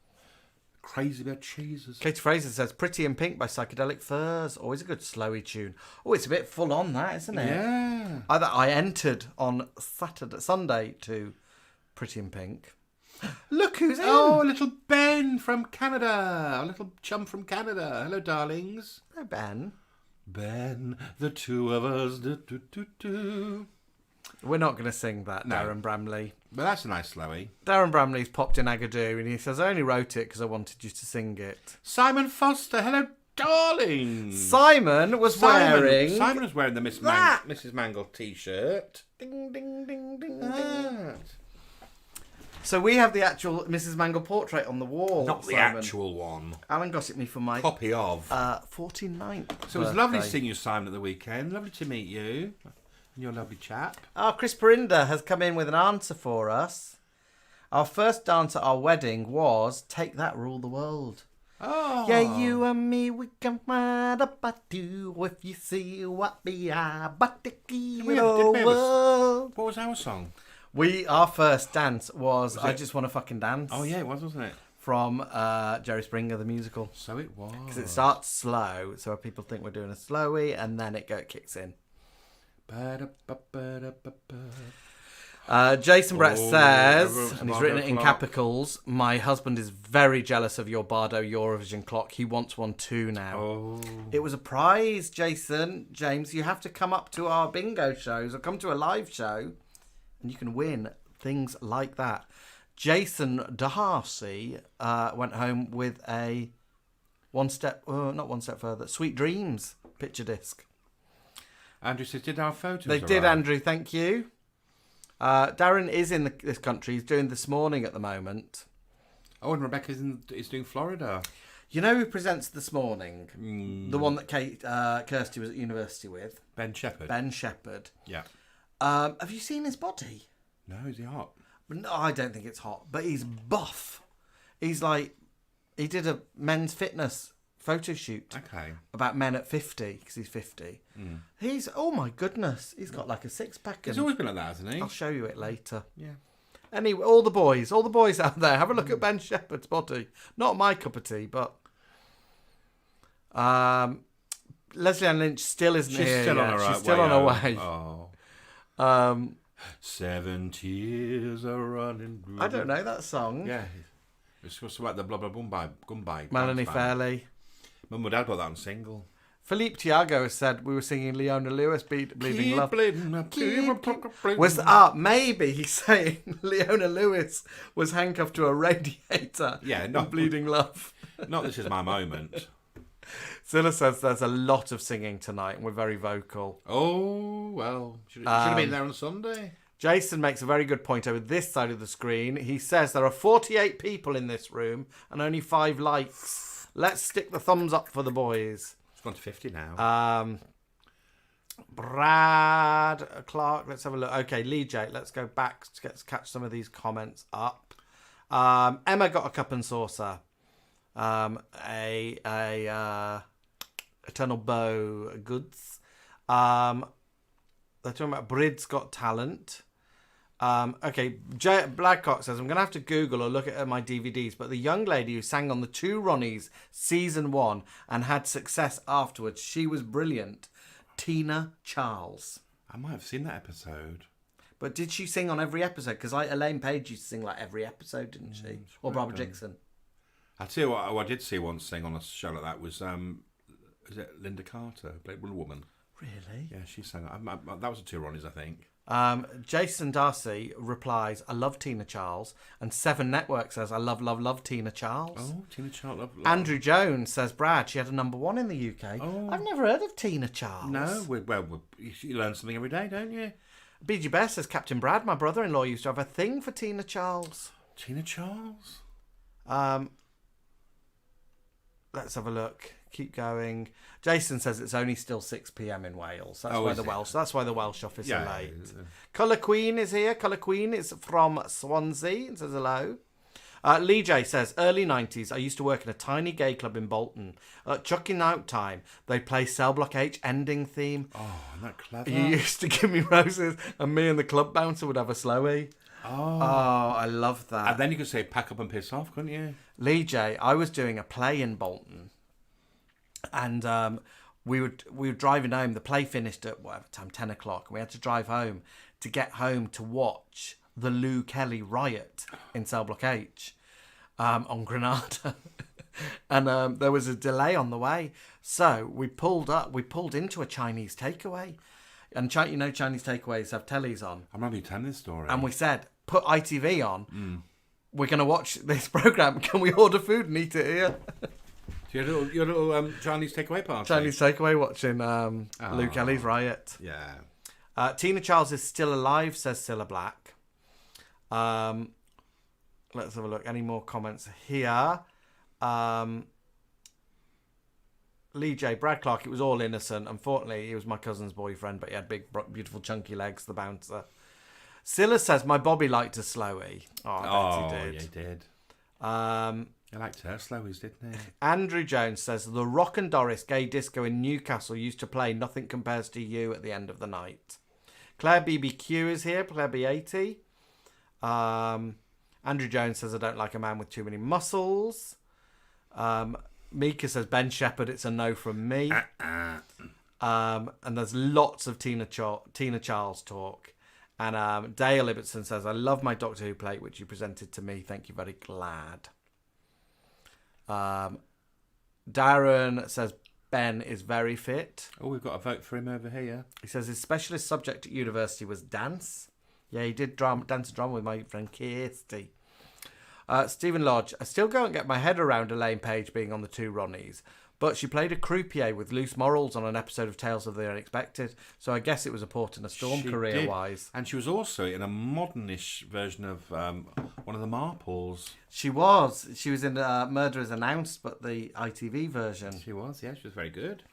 Crazy about cheeses. Katie Fraser says, Pretty in Pink by Psychedelic Furs. Always a good slowy tune. Oh, it's a bit full on that, isn't it? Yeah. I entered on Sunday to Pretty in Pink. Look who's in. Oh, little Ben from Canada. A little chum from Canada. Hello, darlings. Hello, Ben. Ben, the two of us. Do. We're not going to sing that, No. Darren Bramley. But that's a nice slowie. Darren Bramley's popped in Agadoo and he says, I only wrote it because I wanted you to sing it. Simon Foster. Hello, darling. Simon was wearing... Simon was wearing the Mrs. Mangle t-shirt. Ding, ding, ding, ding, That. ding. So we have the actual Mrs. Mangle portrait on the wall. Not the Simon. actual one. Alan got it me for my Copy of. 49th So it was lovely birthday. seeing you, Simon, at the weekend. Lovely to meet you. And you're a lovely chap. Chris Perinda has come in with an answer for us. Our first dance at our wedding was Take That, Rule the World. Oh. Yeah, you and me, we can find a do if you see what we are, but the key Did we have a- world. What was our song? Our first dance was Was I it- Just Want to Fucking Dance. Oh, yeah, it was, wasn't it? From Jerry Springer, the musical. So it was. Because it starts slow, so people think we're doing a slowie, and then it kicks in. Jason Brett says, and he's written it in capitals, my husband is very jealous of your Bardo Eurovision clock. He wants one too now. Oh. It was a prize, James. You have to come up to our bingo shows or come to a live show and you can win things like that. Jason Darcy went home with a not one step further, Sweet Dreams picture disc. Andrew says, did our photos They did, arrive? Andrew. Thank you. Darren is in this country. He's doing This Morning at the moment. Oh, and Rebecca is doing Florida. You know who presents This Morning? The one that Kirsty was at university with. Ben Shepherd. Ben Shepherd. Yeah. Have you seen his body? No, is he hot? No, I don't think it's hot. But he's buff. He's like... He did a men's fitness photo shoot. Okay. About men at 50, because he's 50. He's, oh my goodness, he's got like a six-pack. He's always been like that, hasn't he? I'll show you it later. Yeah. Anyway, all the boys out there, have a look at Ben Shepherd's body. Not my cup of tea, but Leslie Ann Lynch still isn't here. She's still on her She's way. still on her way. Oh. 7 tears are running. I don't know that song. Yeah. It's supposed to be like the blah blah Gumbai. Melanie Fairley. Mum and Dad got that on single. Philippe Tiago has said we were singing Leona Lewis, Bleeding Love. Maybe he's saying Leona Lewis was handcuffed to a radiator. Yeah, not Bleeding Love. Not This Is My Moment. Zilla says there's a lot of singing tonight and we're very vocal. Oh, well. Should have been there on Sunday. Jason makes a very good point over this side of the screen. He says there are 48 people in this room and only 5 likes. Let's stick the thumbs up for the boys. It's gone to 50 now. Brad Clark, let's have a look. Okay, Lee J, let's go back to catch some of these comments up. Emma got a cup and saucer. Eternal Bow Goods. They're talking about Brid's Got Talent. Okay, Blackcock says, I'm going to have to Google or look at my DVDs, but the young lady who sang on the 2 Ronnies season 1 and had success afterwards, she was brilliant. Tina Charles. I might have seen that episode. But did she sing on every episode? Because Elaine Page used to sing like every episode, didn't she? Or Barbara Dixon. I'll tell you what, I did see once sing on a show like that was is it Linda Carter, played Wonder Woman. Really? Yeah, she sang. That was a 2 Ronnies, I think. Jason Darcy replies, I love Tina Charles. And 7 Network says, I love Tina Charles. Oh, Tina Charles. Love. Andrew Jones says, Brad, she had a #1 in the UK. Oh. I've never heard of Tina Charles. No, you learn something every day, don't you? BG Best says, Captain Brad, my brother-in-law used to have a thing for Tina Charles. Tina Charles? Let's have a look. Keep going. Jason says it's only still 6 p.m. in Wales. That's why the Welsh office are late. Colour Queen is here. Colour Queen is from Swansea and says hello. Lee J says, early 90s, I used to work in a tiny gay club in Bolton. At chucking out time, they play Cell Block H ending theme. Oh, isn't that clever? You used to give me roses, and me and the club bouncer would have a slowie. Oh, I love that. And then you could say pack up and piss off, couldn't you? Lee J, I was doing a play in Bolton, and we were driving home. The play finished at whatever time, 10 o'clock. And we had to drive home to get home to watch the Lou Kelly riot in Cell Block H on Granada. And there was a delay on the way. So we pulled into a Chinese takeaway. And Chinese takeaways have tellies on. I remember you telling this story. And we said, put ITV on. We're going to watch this programme. Can we order food and eat it here? Your little Chinese takeaway party? Chinese takeaway watching Lou Kelly's riot. Yeah. Tina Charles is still alive, says Cilla Black. Let's have a look. Any more comments here? Lee J. Brad Clark, it was all innocent. Unfortunately, he was my cousin's boyfriend, but he had big, beautiful, chunky legs, the bouncer. Scylla says, my Bobby liked a slowie. Oh, I bet he did. Yeah, he did. He liked her slowies, didn't he? Andrew Jones says, the Rock and Doris gay disco in Newcastle used to play Nothing Compares to You at the end of the night. Claire BBQ is here, Claire B80. Andrew Jones says, I don't like a man with too many muscles. Mika says, Ben Shepherd, it's a no from me. And there's lots of Tina Charles talk. And Dale Ibbotson says, I love my Doctor Who plate, which you presented to me. Thank you, very glad. Darren says, Ben is very fit. Oh, we've got a vote for him over here. He says his specialist subject at university was dance. Yeah, he did dance and drama with my friend Kirsty. Stephen Lodge, I still can't get my head around Elaine Page being on the 2 Ronnies, but she played a croupier with loose morals on an episode of Tales of the Unexpected, so I guess it was a port in a storm career-wise. And she was also in a modernish version of one of the Marples. She was in Murder is Announced, but the ITV version. She was very good.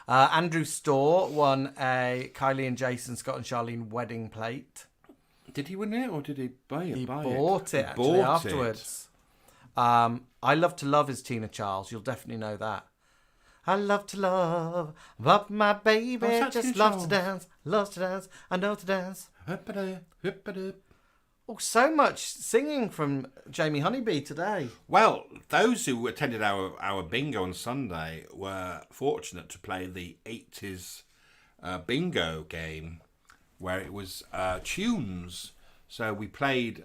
Andrew Storr won a Kylie and Jason, Scott and Charlene wedding plate. Did he win it or did he buy it? He bought it afterwards. I Love to Love is Tina Charles. You'll definitely know that. I love to love, but my baby What's that just tune, loves to Charles? dance, loves to dance. I know to dance. Well, Oh, so much singing from Jamie Honeybee today. those who attended our bingo on Sunday were fortunate to play the 80s bingo game, where it was tunes. So we played,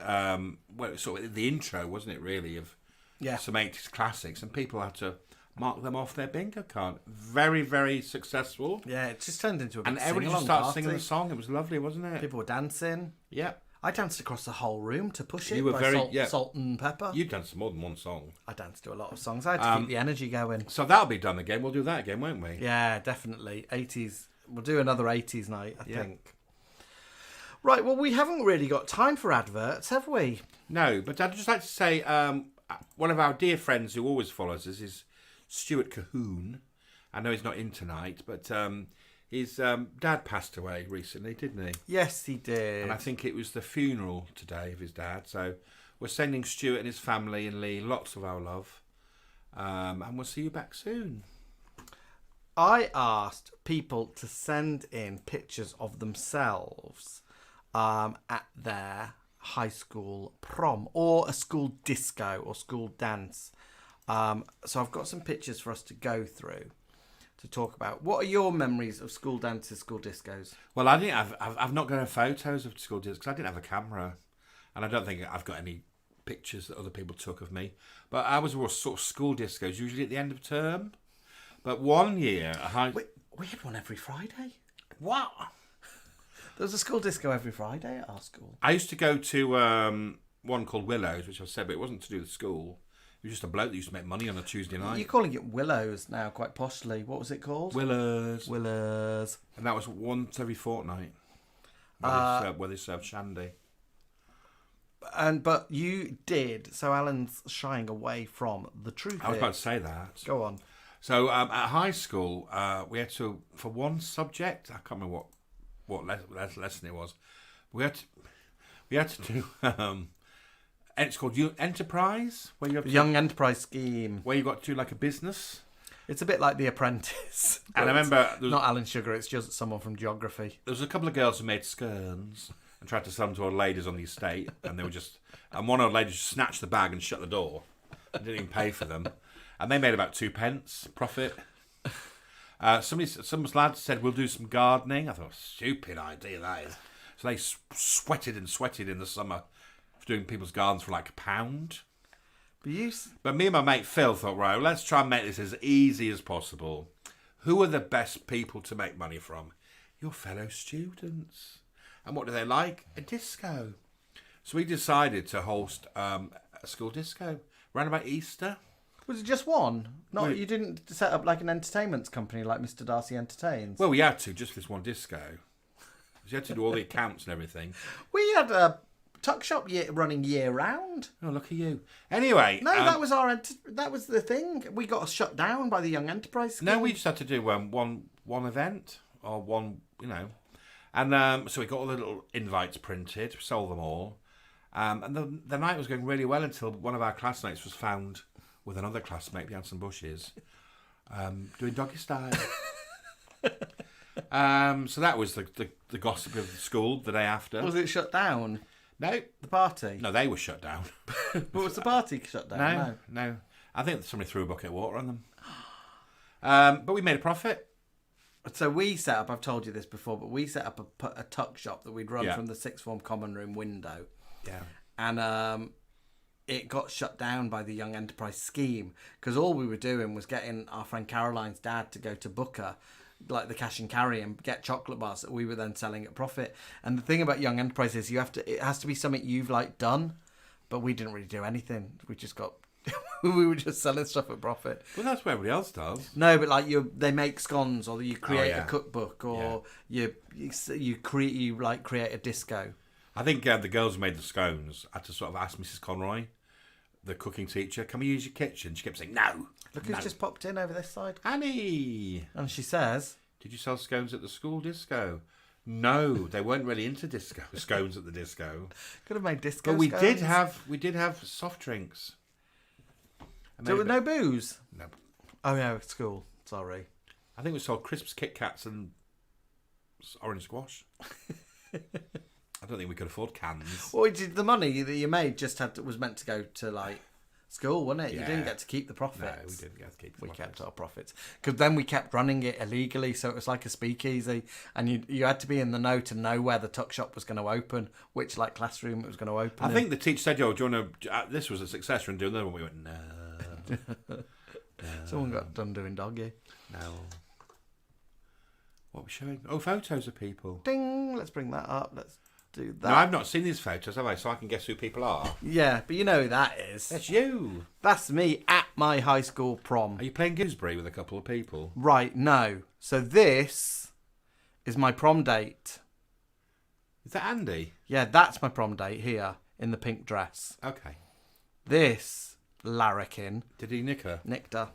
sort of the intro, wasn't it, really, of some 80s classics, and people had to mark them off their bingo card. Very, very successful. Yeah, it just turned into a big And everybody just started singing the song. It was lovely, wasn't it? People were dancing. Yeah. I danced across the whole room to Push It You were by very Salt and Pepper. You danced more than one song. I danced to a lot of songs. I had to keep the energy going. So that'll be done again. We'll do that again, won't we? Yeah, definitely. 80s. We'll do another 80s night, I think. Right, well, we haven't really got time for adverts, have we? No, but I'd just like to say one of our dear friends who always follows us is Stuart Cahoon. I know he's not in tonight, but his dad passed away recently, didn't he? Yes, he did. And I think it was the funeral today of his dad. So we're sending Stuart and his family and Lee lots of our love. And we'll see you back soon. I asked people to send in pictures of themselves at their high school prom or a school disco or school dance. So I've got some pictures for us to go through to talk about. What are your memories of school dances, school discos? Well, I've not got any photos of school discos because I didn't have a camera, and I don't think I've got any pictures that other people took of me. But I was sort of school discos, usually at the end of term. But one year, we had one every Friday. What? There was a school disco every Friday at our school. I used to go to one called Willows, which I said, but it wasn't to do with school. It was just a bloke that used to make money on a Tuesday night. You're calling it Willows now, quite poshly. What was it called? Willows. Willows. And that was once every fortnight. Where they served shandy. But you did. So Alan's shying away from the truth. I was about to say that. Go on. So at high school, we had to, for one subject, I can't remember what lesson it was. We had to do. And it's called Enterprise, where you have Young Enterprise Scheme, where you got to do like a business. It's a bit like The Apprentice. And I remember not Alan Sugar. It's just someone from geography. There was a couple of girls who made scones and tried to sell them to old ladies on the estate, and they were and one old lady just snatched the bag and shut the door. And didn't even pay for them, and they made about 2p profit. Some lads said we'll do some gardening. I thought, stupid idea that is. So they sweated in the summer doing people's gardens for like £1. But me and my mate Phil thought, right, well, let's try and make this as easy as possible. Who are the best people to make money from? Your fellow students. And what do they like? A disco. So we decided to host a school disco around about Easter. Was it just one? You didn't set up like an entertainment company like Mr. Darcy Entertains? Well, we had to, just this one disco. You had to do all the accounts and everything. We had a tuck shop running year round. Oh, look at you. Anyway. No, that was that was the thing. We got shut down by the Young Enterprise Scheme. No, we just had to do one event or one, And so we got all the little invites printed, sold them all. And the night was going really well until one of our classmates was found with another classmate behind some bushes doing doggy style. So that was the gossip of the school the day after. Was it shut down? No. The party? No, they were shut down. But was the party shut down? No. I think somebody threw a bucket of water on them. But we made a profit. So we set up, I've told you this before, but we set up a tuck shop that we'd run from the sixth form common room window. Yeah. And it got shut down by the Young Enterprise Scheme because all we were doing was getting our friend Caroline's dad to go to Booker, like the cash and carry, and get chocolate bars that we were then selling at profit. And the thing about Young Enterprise is it has to be something you've done, but we didn't really do anything. We just got we were just selling stuff at profit. Well, that's what everybody else does. No, but they make scones, or you create a cookbook, or you create a disco. I think the girls who made the scones had to sort of ask Mrs. Conroy, the cooking teacher, can we use your kitchen? She kept saying, no. Look who's just popped in over this side. Annie. And she says, did you sell scones at the school disco? No, they weren't really into disco. Scones at the disco. Could have made disco But we scones. did have soft drinks. There was no booze? No. Oh, no, school. Sorry. I think we sold crisps, Kit Kats, and orange squash. I don't think we could afford cans. Well, the money that you made was meant to go to like school, wasn't it? You Yeah. didn't get to keep the profits. No, we didn't get to keep the We profits. kept our profits because then we kept running it illegally, so it was like a speakeasy, and you had to be in the know to know where the tuck shop was going to open, which like classroom it was going to open. I think the teacher said, "Yo, do you want to?" This was a success and do another one. We went, no. Someone got done doing doggy. No. What are we showing? Oh, photos of people. Ding! Let's bring that up. Let's do that. No, I've not seen these photos, have I? So I can guess who people are. Yeah, but you know who that is. That's you. That's me at my high school prom. Are you playing Gooseberry with a couple of people? Right, no. So this is my prom date. Is that Andy? Yeah, that's my prom date here in the pink dress. Okay. This larrikin. Did he nick her? Nicked her.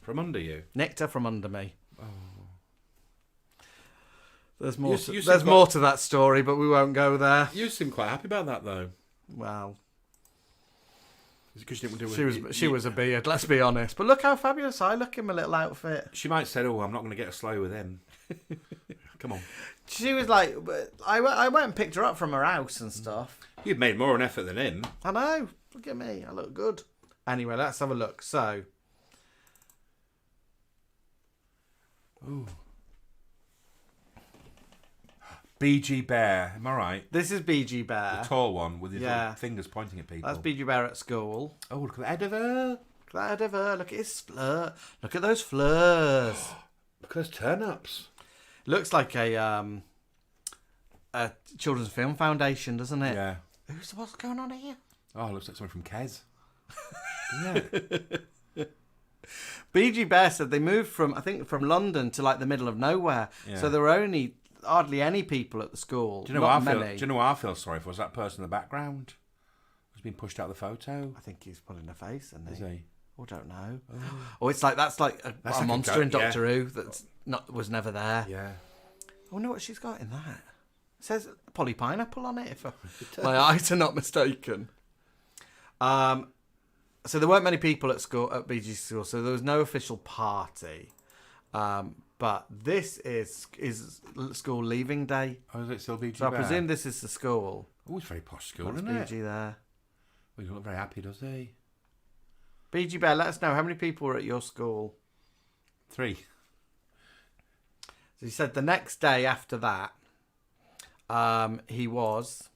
From under you? Nicked her from under me. Oh. There's more. You There's more to that story, but we won't go there. You seem quite happy about that, though. Well, Is it because you didn't do it? she was a beard. Let's be honest. But look how fabulous I look in my little outfit. She might say, "Oh, I'm not going to get a slow with him." Come on. She was like, I went and picked her up from her house and stuff. You've made more of an effort than him. I know. Look at me. I look good. Anyway, let's have a look. So. Ooh. BG Bear, am I right? This is BG Bear. The tall one with his little fingers pointing at people. That's BG Bear at school. Oh, look at the head of her. Look at that head of her. Look at his fleur. Look at those fleurs. Look at those turnips. Looks like a Children's Film Foundation, doesn't it? Yeah. What's going on here? Oh, it looks like someone from Kes. Yeah. BG Bear said they moved from London to like the middle of nowhere. Yeah. So there were only hardly any people at the school. Do you know what I feel sorry for? Was that person in the background who's been pushed out of the photo? I think he's pulling a face, isn't he? Is he? Oh, don't know. Oh, it's like that's like a like monster in Doctor yeah. Who was never there. Yeah. I wonder what she's got in that. It says Polly Pineapple on it, if my eyes are not mistaken. So there weren't many people at school, at BG school, so there was no official party. But this is school leaving day. Oh, is it still BG So Bear? I presume this is the school. Oh, it's very posh school, That's isn't it? BG there. Well, he doesn't look very happy, does he? BG Bear, let us know how many people were at your school. 3. So he said the next day after that, he was.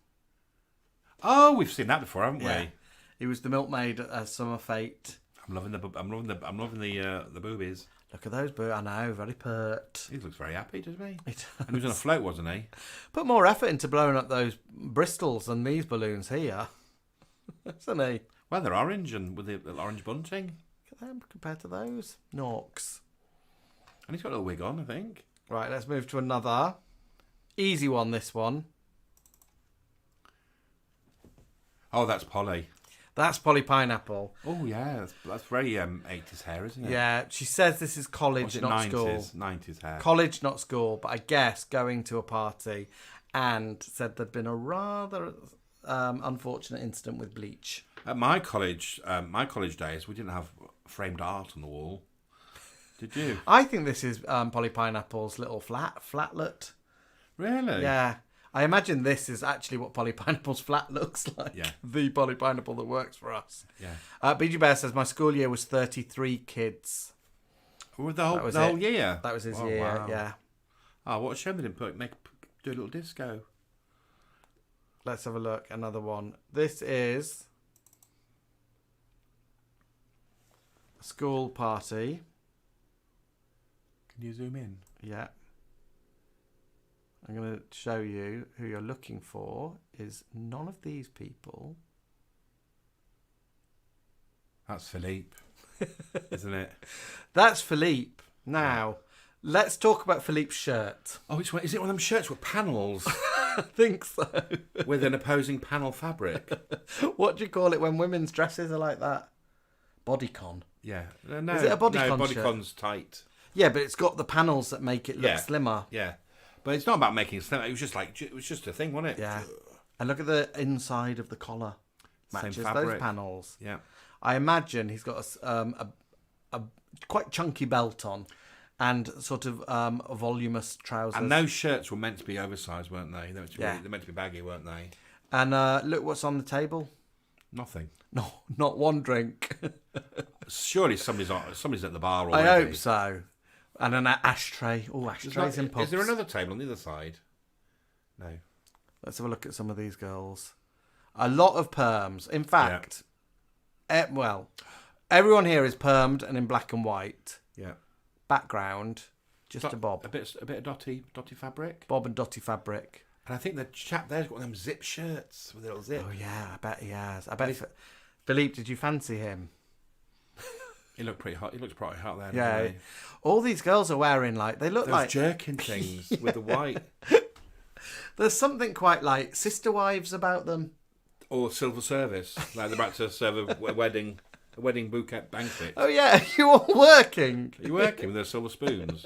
Oh, we've seen that before, haven't Yeah. we? He was the milkmaid at Summer Fate. I'm loving the boobies. Look at those boots. I know, very pert. He looks very happy, doesn't he? It And he was on a float, wasn't he? Put more effort into blowing up those Bristols than these balloons here, isn't he? Well, they're orange and with the orange bunting. Look at them compared to those. Norks. And he's got a little wig on, I think. Right, let's move to another. Easy one, this one. Oh, that's Polly. That's Polly Pineapple. Oh, yeah. That's very 80s hair, isn't it? Yeah, she says this is college, not 90s, school. 90s hair. College, not school, but I guess going to a party, and said there'd been a rather unfortunate incident with bleach. At my college days, we didn't have framed art on the wall. Did you? I think this is Polly Pineapple's little flatlet. Really? Yeah. I imagine this is actually what Polly Pineapple's flat looks like. Yeah. The Polly Pineapple that works for us. Yeah. BG Bear says, my school year was 33 kids. Oh, the whole year? That was his Oh, year, wow. yeah. Oh, what a shame they didn't do a little disco. Let's have a look. Another one. This is a school party. Can you zoom in? Yeah. I'm going to show you who you're looking for is none of these people. That's Philippe, isn't it? That's Philippe. Now, let's talk about Philippe's shirt. Oh, which one? Is it one of them shirts with panels? I think so. With an opposing panel fabric? What do you call it when women's dresses are like that? Bodycon. Yeah. No, Is it a bodycon No, shirt? bodycon's tight. Yeah, but it's got the panels that make it look slimmer. Yeah. But it's not about making it slimmer. It was just a thing, wasn't it? Yeah. And look at the inside of the collar. Matches Same those fabric. panels. Yeah. I imagine he's got a quite chunky belt on. and sort of voluminous trousers. And those shirts were meant to be oversized, weren't they? Yeah. They're meant to be baggy, weren't they? And look what's on the table. Nothing. No, not one drink. Surely somebody's at the bar I already. hope so. And an ashtray. Oh, ashtrays in pubs. Is there another table on the other side? No. Let's have a look at some of these girls. A lot of perms. In fact, everyone here is permed and in black and white. Yeah. Background, just a bob. A bit of dotty fabric. Bob and dotty fabric. And I think the chap there's got them zip shirts with a little zip. Oh yeah, I bet he has. I bet. Philippe, did you fancy him? He looked pretty hot. He looked pretty hot there. Yeah. All these girls are wearing they look those like jerkin things with the white. There's something quite like Sister Wives about them. Or silver service, like they're about to serve a wedding bouquet banquet. Oh yeah, you all working? Are you working with those silver spoons?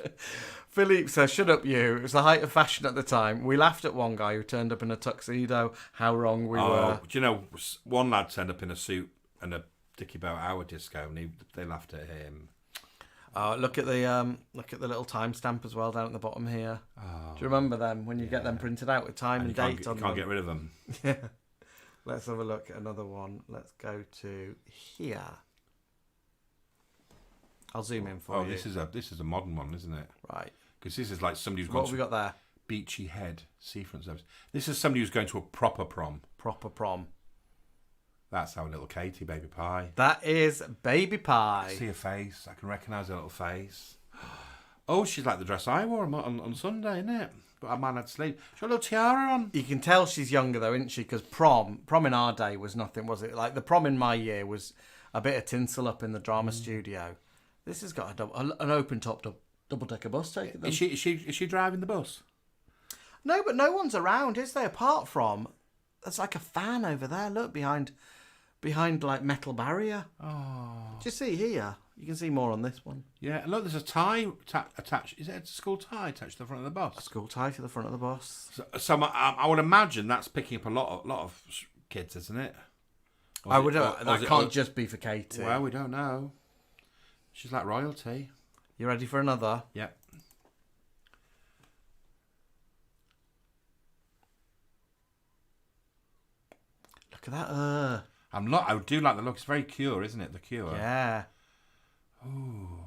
Philippe says, "Shut up, you." It was the height of fashion at the time. We laughed at one guy who turned up in a tuxedo. How wrong we were. Do you know, one lad turned up in a suit and a Dickie Bow Hour disco, and they laughed at him. Oh, look at the little timestamp as well down at the bottom here. Oh, do you remember them when you get them printed out with time and date on them? You can't get rid of them. Yeah. Let's have a look at another one. Let's go to here. I'll zoom in for you. Oh, this is a modern one, isn't it? Right. Because this is like somebody who's What gone have we to got there? Beachy Head Seafront Service. This is somebody who's going to a proper prom. Proper prom. That's our little Katie, baby pie. That is baby pie. I see her face. I can recognise her little face. Oh, she's like the dress I wore on Sunday, isn't it? But I might have to sleep. She's got a little tiara on. You can tell she's younger though, isn't she? Because prom in our day was nothing, was it? Like the prom in my year was a bit of tinsel up in the drama studio. This has got an open top double-decker bus taking them. Is she driving the bus? No, but no one's around, is there? Apart from there's like a fan over there. Look behind like metal barrier. Oh, do you see here? You can see more on this one. Yeah, and look, there's a tie attached. Is it a school tie attached to the front of the bus? A school tie to the front of the bus. So I would imagine that's picking up a lot of kids, isn't it? That can't just be for Katie. Well, we don't know. She's like royalty. You ready for another? Yeah. Look at that. I do like the look. It's very Cure, isn't it? The Cure. Yeah. Ooh.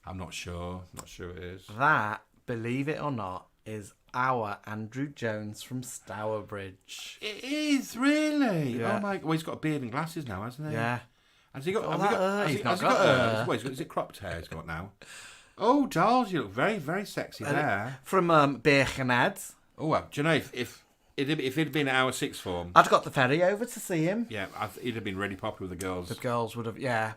I'm not sure. Not sure it is. That, believe it or not, is our Andrew Jones from Stourbridge. It is, really? Yeah. Oh my God. Well, he's got a beard and glasses now, hasn't he? Yeah. Has he got... He's not got Wait, is it cropped hair he's got now? Oh, dolls, you look very, very sexy there. From Birkenhead. Oh, well, do you know, if it'd been our sixth form... I'd got the ferry over to see him. Yeah, he'd have been really popular with the girls. The girls would have, yeah.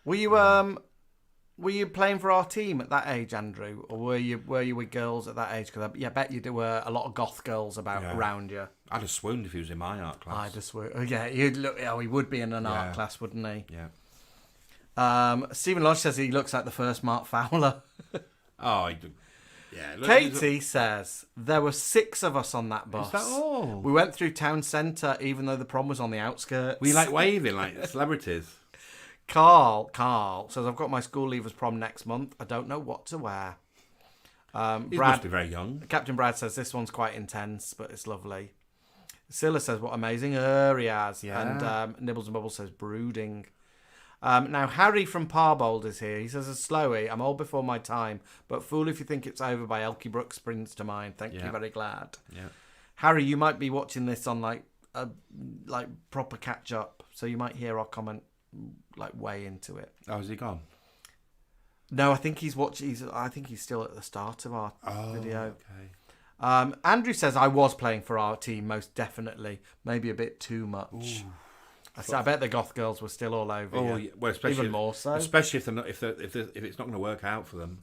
Were you playing for our team at that age, Andrew, or were you with girls at that age? Because I bet you there were a lot of goth girls around you. I'd have swooned if he was in my art class. I'd have swooned. Oh, yeah, he'd look. Oh, he would be in an art class, wouldn't he? Yeah. Stephen Lodge says he looks like the first Mark Fowler. Oh, yeah. Look, Katie says there were 6 of us on that bus. Is that all? We went through town centre, even though the prom was on the outskirts. We like waving like celebrities. Carl says, I've got my school leavers prom next month. I don't know what to wear. He must be very young. Captain Brad says this one's quite intense, but it's lovely. Scylla says, what amazing hair he has. Yeah. And Nibbles and Bubbles says, brooding. Now, Harry from Parbold is here. He says, a slowie, I'm old before my time, but Fool If You Think It's Over by Elkie Brooks springs to mind. Thank you, very glad. Yeah. Harry, you might be watching this on like proper catch up, so you might hear our comment like way into it. Oh, is he gone? No, I think he's watching. I think he's still at the start of our video. Okay. Andrew says I was playing for our team, most definitely. Maybe a bit too much. I bet the goth girls were still all over. Oh, you. yeah. Well, especially even more so. Especially if it's not going to work out for them,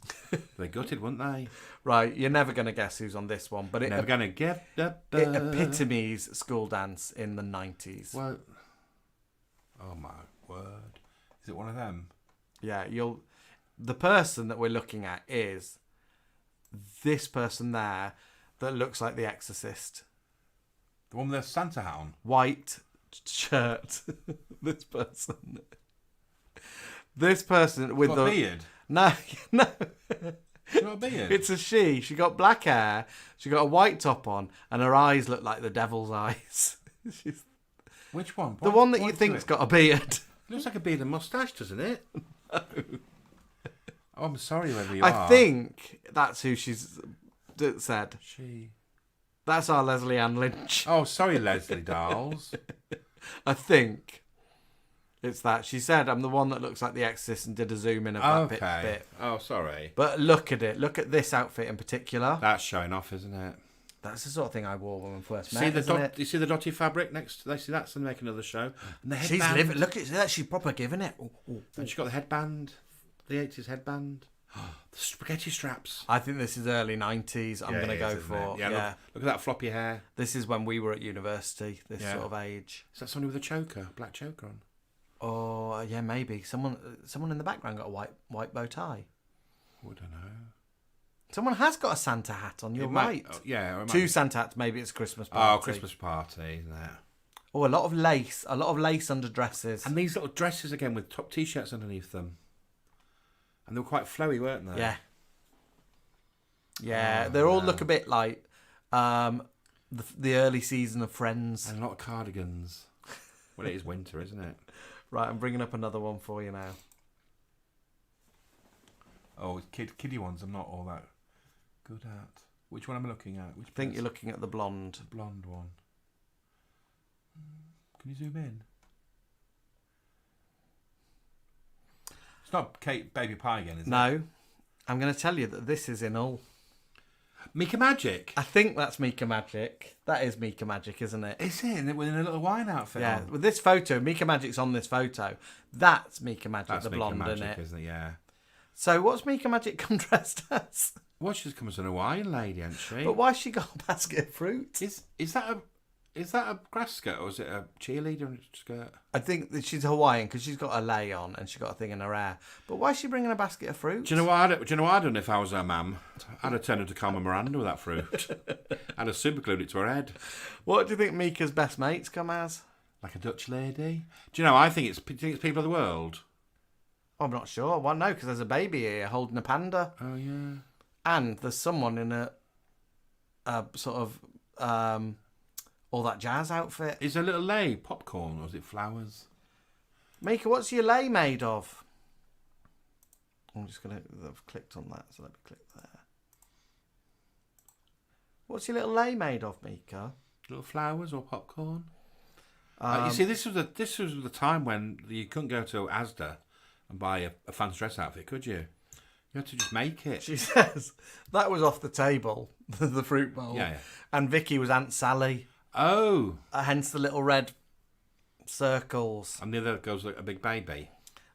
they're gutted, wouldn't they? Right, you're never going to guess who's on this one, but never going to get it epitomes school dance in the 90s. Well, oh my word, is it one of them? Yeah, the person that we're looking at is this person there that looks like the Exorcist. The one with the Santa hat on. White shirt. This person. This person with Got the a beard? no. She's got a beard? It's a she. She got black hair. She got a white top on, and her eyes look like the devil's eyes. She's Which one? the one that you think's got a beard. It looks like a beard and moustache, doesn't it? No. Oh, I'm sorry, whoever you are. I think that's who she's said. She. That's our Leslie Ann Lynch. Oh, sorry, Leslie Dolls. I think it's that. She said, I'm the one that looks like the Exorcist and did a zoom in of that bit. Oh, sorry. But look at it. Look at this outfit in particular. That's showing off, isn't it? That's the sort of thing I wore when we first met. You see the dotty fabric next? They see that's to make another show. And the She's headband. living. Look at that. She's proper giving it. Ooh, ooh, ooh. And she got the headband, the 80s headband. The spaghetti straps. I think this is early 90s. I'm going to go for. Yeah. Look at that floppy hair. This is when we were at university. This sort of age. Is that somebody with a choker, black choker on? Oh yeah, maybe someone in the background got a white bow tie. Oh, I don't know. Someone has got a Santa hat on. You're right. Yeah. Two Santa hats. Maybe it's Christmas party. Oh, Christmas party, isn't it? Oh, a lot of lace under dresses. And these little dresses again with top t-shirts underneath them. And they were quite flowy, weren't they? Yeah. Yeah, they all look a bit like the early season of Friends. And a lot of cardigans. Well, it is winter, isn't it? Right, I'm bringing up another one for you now. Oh, kiddie ones I'm not all that good at. Which one am I looking at? I think you're looking at the blonde. The blonde one. Can you zoom in? It's not Kate Baby Pie again, is it? No. I'm going to tell you that this is in all. Mika Magic? I think that's Mika Magic. That is Mika Magic, isn't it? Is it? With a little wine outfit Yeah, on? with this photo, Mika Magic's on this photo. That's Mika Magic, That's the Mika blonde, Magic, isn't it? isn't it? Yeah. So what's Mika Magic come dressed as? Well, she's come as an Hawaiian lady, hasn't she? But why's she got a basket of fruit? Is that a grass skirt or is it a cheerleader skirt? I think that she's Hawaiian because she's got a lei on and she's got a thing in her hair. But why's she bringing a basket of fruit? Do you know what I'd done if I was her mum? I'd have turned her to Carmen Miranda with that fruit. I'd have super glued it to her head. What do you think Mika's best mates come as? Like a Dutch lady? Do you know, I think it's people of the world. I'm not sure. Well, no, because there's a baby here holding a panda. Oh, yeah. And there's someone in a sort of all that jazz outfit. Is a little lei popcorn or is it flowers? Mika, what's your lei made of? I'm just going to... I've clicked on that, so let me click there. What's your little lei made of, Mika? Little flowers or popcorn? You see, this was the time when you couldn't go to Asda and buy a fancy dress outfit, could you? You had to just make it. She says that was off the table, the fruit bowl. Yeah. And Vicky was Aunt Sally. Oh. Hence the little red circles. And the other goes like a big baby.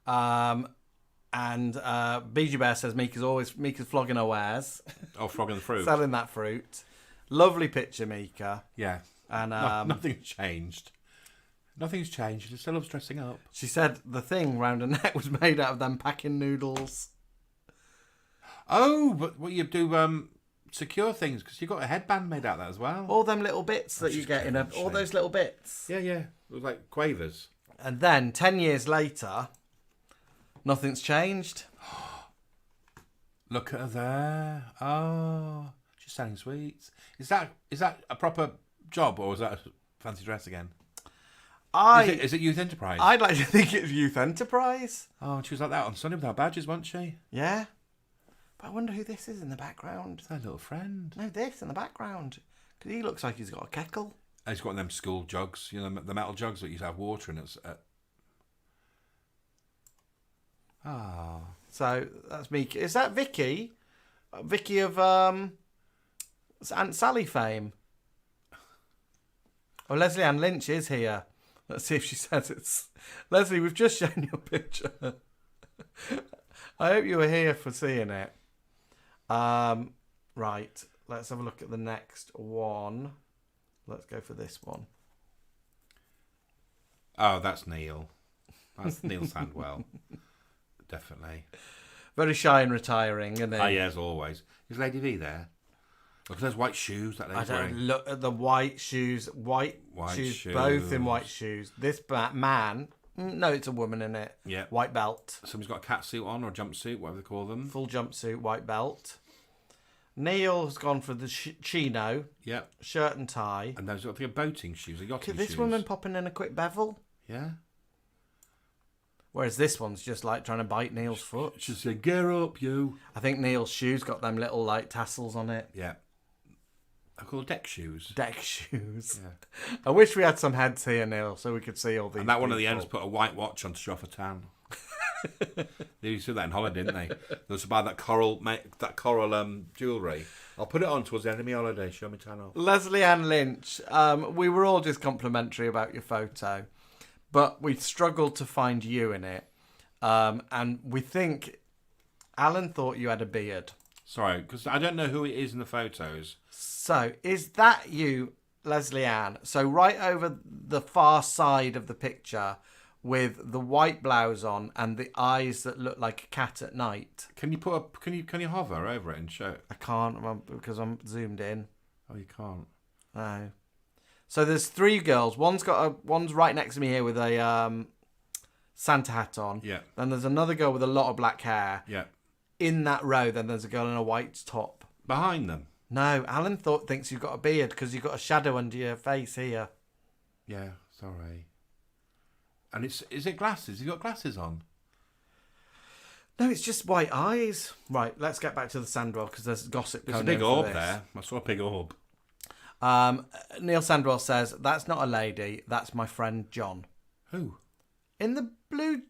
And Bijou Bear says Mika's flogging her wares. Oh, flogging the fruit. Selling that fruit. Lovely picture, Mika. Yeah. And nothing's changed. Nothing's changed. She still loves dressing up. She said the thing round her neck was made out of them packing noodles. Oh, but what you do secure things because you've got a headband made out of that as well. All them little bits that you get all those little bits. Yeah. It was like quavers. And then 10 years later, nothing's changed. Look at her there. Oh, she's selling sweets. Is that a proper job or is that a fancy dress again? Is it Youth Enterprise? I'd like to think it's Youth Enterprise. Oh, and she was like that on Sunday with our badges, wasn't she? Yeah. But I wonder who this is in the background. It's her little friend. No, this in the background. Because he looks like he's got a kettle. And he's got them school jugs, the metal jugs that used to have water in it. So that's me. Is that Vicky? Vicky of Aunt Sally fame. Oh, Leslie Ann Lynch is here. Let's see if she says it's... Leslie, we've just shown you a picture. I hope you were here for seeing it. Right, let's have a look at the next one. Let's go for this one. Oh, that's Neil. That's Neil Sandwell. Definitely. Very shy and retiring, isn't he? Oh, yeah, as always. Is Lady V there? Look at those white shoes that lady's wearing. Look at the white shoes. White shoes, both in white shoes. This man No, it's a woman in it. Yeah. White belt. Somebody's got a cat suit on or a jumpsuit, whatever they call them. Full jumpsuit, white belt. Neil's gone for the chino. Yeah. Shirt and tie. And those, I think, are boating shoes, yachting This shoes. woman popping in a quick bevel. Yeah. Whereas this one's just like trying to bite Neil's foot. She said, "Get up, you." I think Neil's shoes got them little like tassels on it. Yeah. I call deck shoes. Deck shoes. Yeah. I wish we had some heads here, Neil, so we could see all these. And that one at the end put a white watch on to show off a tan. They used to do that in Holland, didn't they? They used to buy that coral jewellery. I'll put it on towards the end of my holiday. Show me tan off. Leslie Ann Lynch, we were all just complimentary about your photo, but we struggled to find you in it. And we think Alan thought you had a beard. Sorry, because I don't know who it is in the photos. So, is that you, Leslie Ann? So, right over the far side of the picture with the white blouse on and the eyes that look like a cat at night. Can you can you hover over it and show it? I can't because I'm zoomed in. Oh, you can't. No. So there's 3 girls. One's right next to me here with a Santa hat on. Yeah. Then there's another girl with a lot of black hair. Yeah. In that row, then there's a girl in a white top. Behind them? No, Alan thinks you've got a beard because you've got a shadow under your face here. Yeah, sorry. And is it glasses? You got glasses on? No, it's just white eyes. Right, let's get back to the Sandwell because there's gossip There's going a big on for orb this. there. I saw a big orb. Neil Sandwell says, "That's not a lady, that's my friend John." Who? In the blue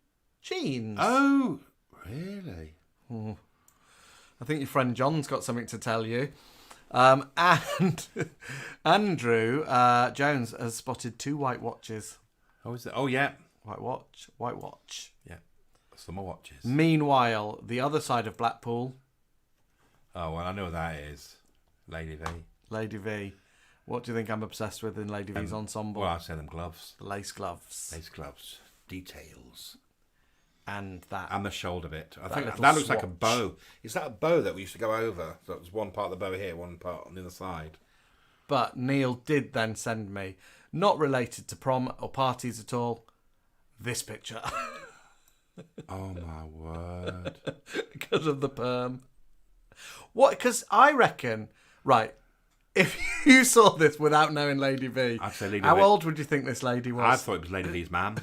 jeans. Oh, really? Oh. I think your friend John's got something to tell you. And Andrew Jones has spotted 2 white watches. Oh, is it? Oh, yeah. White watch. Yeah, some more watches. Meanwhile, the other side of Blackpool. Oh, well, I know what that is. Lady V. Lady V. What do you think I'm obsessed with in Lady V's ensemble? Well, I say them gloves. The lace gloves. Lace gloves. Details. And that. And the shoulder bit. I that think little that looks like a swatch. bow. Is that a bow that we used to go over? So it was one part of the bow here, one part on the other side. But Neil did then send me, not related to prom or parties at all, this picture. Oh, my word. Because of the perm. What? Because I reckon, right, if you saw this without knowing Lady V, I'd say Lady how V. old would you think this lady was? I thought it was Lady V's mum.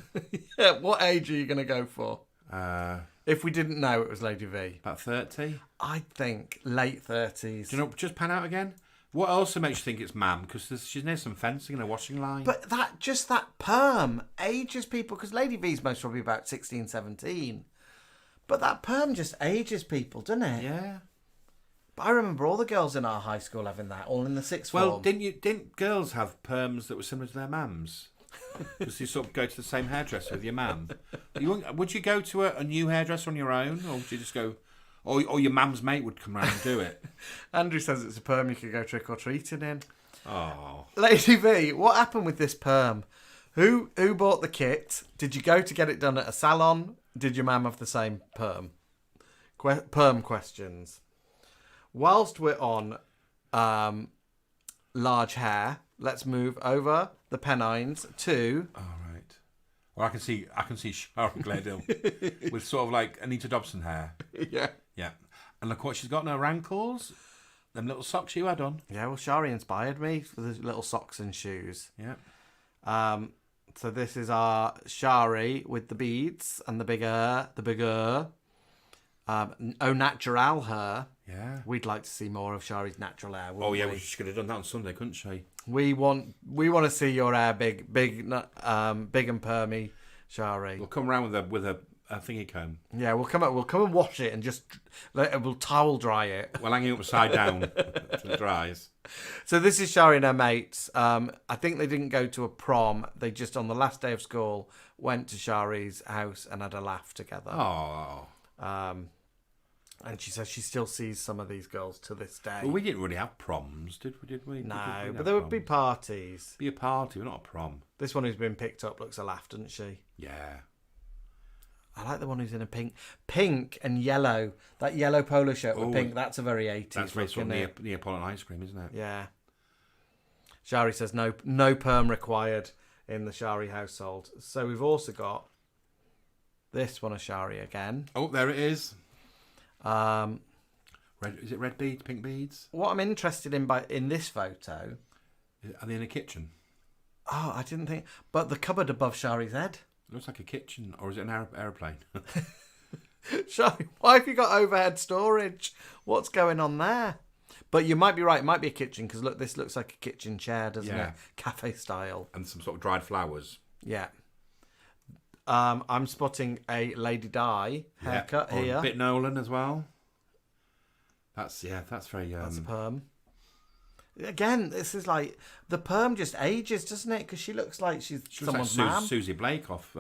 Yeah, what age are you going to go for? About If we didn't know it was Lady V. 30. I'd think late 30s. Do you know, just pan out again? What also makes you think it's ma'am? Because she's near some fencing and a washing line. But that perm ages people, because Lady V's most probably about 16, 17. But that perm just ages people, doesn't it? Yeah. But I remember all the girls in our high school having that, all in the sixth form. Well, didn't girls have perms that were similar to their mums? Because you sort of go to the same hairdresser with your mum. Would you go to a new hairdresser on your own, or would you just go, or your mum's mate would come round and do it? Andrew says it's a perm you could go trick or treating in. Oh, Lady V, what happened with this perm? Who bought the kit? Did you go to get it done at a salon? Did your mum have the same perm? Perm questions. Whilst we're on large hair, let's move over the Pennines to. all right. Well, I can see Sharon Gledhill with sort of like Anita Dobson hair. Yeah. Yeah. And look what she's got in her ankles. Them little socks you had on. Yeah, well, Shari inspired me for the little socks and shoes. Yeah. So this is our Shari with the beads and the bigger. Au natural hair. Yeah. We'd like to see more of Shari's natural hair. Oh yeah, we? well, she could have done that on Sunday, couldn't she? We want to see your hair big and permy, Shari. We'll come around with a thingy comb. Yeah, we'll come and wash it and just we'll towel dry it. We'll hang it upside down until it dries. So this is Shari and her mates. I think they didn't go to a prom. They just on the last day of school went to Shari's house and had a laugh together. Oh. And she says she still sees some of these girls to this day. Well, we didn't really have proms, did we? No, but there would be parties. Be a party, but not a prom. This one who's been picked up looks a laugh, doesn't she? Yeah. I like the one who's in a pink and yellow. That yellow polo shirt with pink. That's a very 80s. That's very look, sort of isn't it? Neapolitan ice cream, isn't it? Yeah. Shari says no perm required in the Shari household. So we've also got This one, Ashari again. Oh, there it is. Um, Is it red beads, pink beads? what I'm interested in this photo. Are they in a kitchen? Oh, I didn't think. But the cupboard above Shari's head. It looks like a kitchen, or is it an aeroplane? Shari, why have you got overhead storage? What's going on there? But you might be right. It might be a kitchen because look, this looks like a kitchen chair, doesn't it? Cafe style. And some sort of dried flowers. Yeah. I'm spotting a Lady Di haircut here. A bit Nolan as well. That's very. That's a perm. Again, this is like the perm just ages, doesn't it? Because she looks like she's someone's like mum. Susie Blake off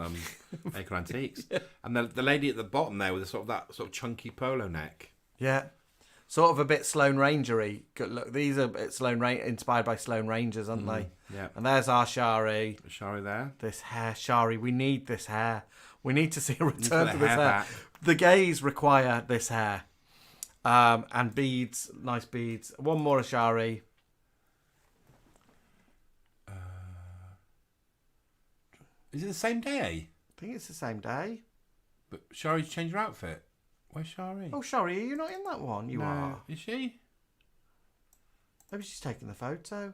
Acre Antiques, and the lady at the bottom there with that sort of chunky polo neck. Yeah, sort of a bit Sloane Rangery. Look, these are inspired by Sloane Rangers, aren't they? Yeah. And there's our Shari. Shari there. This hair, Shari. We need this hair. We need to see a return to this hair. Back. The gays require this hair. And beads, nice beads. One more Ashari. Is it the same day? I think it's the same day. But Shari's changed her outfit. Where's Shari? Oh, Shari, are you not in that one? You are. Is she? Maybe she's taking the photo.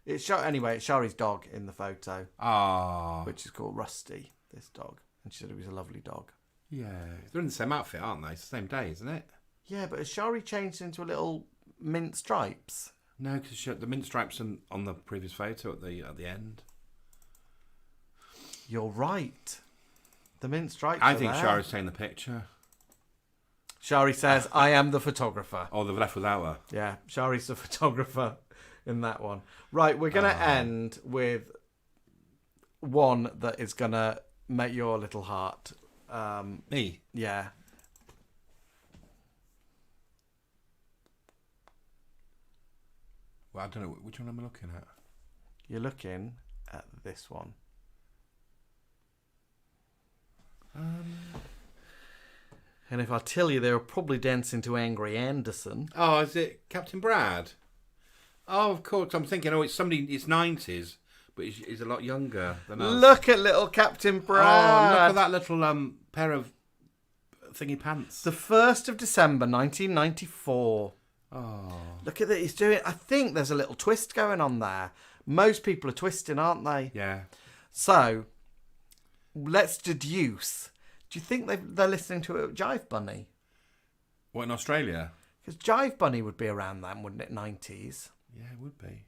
It's Shari's dog in the photo. Ah. Which is called Rusty, this dog. And she said it was a lovely dog. Yeah. They're in the same outfit, aren't they? It's the same day, isn't it? Yeah, but has Shari changed into a little mint stripes? No, because the mint stripes on the previous photo at the end. You're right. The mint stripes I are think there. Shari's taking the picture. Shari says, I am the photographer. Oh, they've left without her. Yeah, Shari's the photographer in that one. Right, we're going to end with one that is going to make your little heart. Me? Yeah. Well, I don't know. Which one am I looking at? You're looking at this one. And if I tell you, they were probably dancing to Angry Anderson. Oh, is it Captain Brad? Oh, of course. I'm thinking, it's somebody. It's 90s, but he's a lot younger than us. Look at little Captain Brad. Oh, look at that little pair of thingy pants. The 1st of December, 1994. Oh, look at that. He's doing. I think there's a little twist going on there. Most people are twisting, aren't they? Yeah. So, let's deduce. Do you think they're listening to a Jive Bunny? What, in Australia? Because Jive Bunny would be around then, wouldn't it? 90s. Yeah, it would be.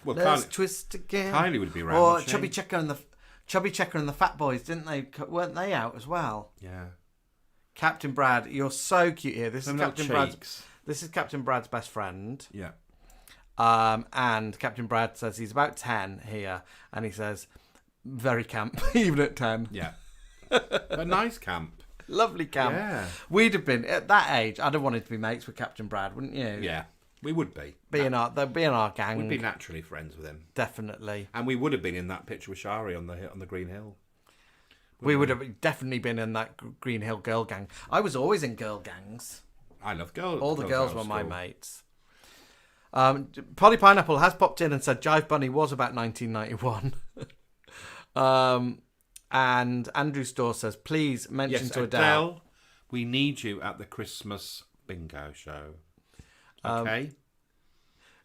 Well, Let's twist again. Kylie would be around. Or Chubby Checker and the Fat Boys, didn't they? Weren't they out as well? Yeah. Captain Brad, you're so cute here. This Them is little Captain Brad's. cheeks. This is Captain Brad's best friend. Yeah. And Captain Brad says he's about 10 here, and he says, very camp, even at 10. Yeah. A nice camp. Lovely camp. Yeah. We'd have been, at that age, I'd have wanted to be mates with Captain Brad, wouldn't you? Yeah. We would be. They'd be in our gang. We'd be naturally friends with him. Definitely. And we would have been in that picture with Shari on the Green Hill. We would have definitely been in that Green Hill girl gang. I was always in girl gangs. I love girls. All the girls were my mates. Polly Pineapple has popped in and said Jive Bunny was about 1991. And Andrew Storr says, please mention to Adele. We need you at the Christmas bingo show. Okay.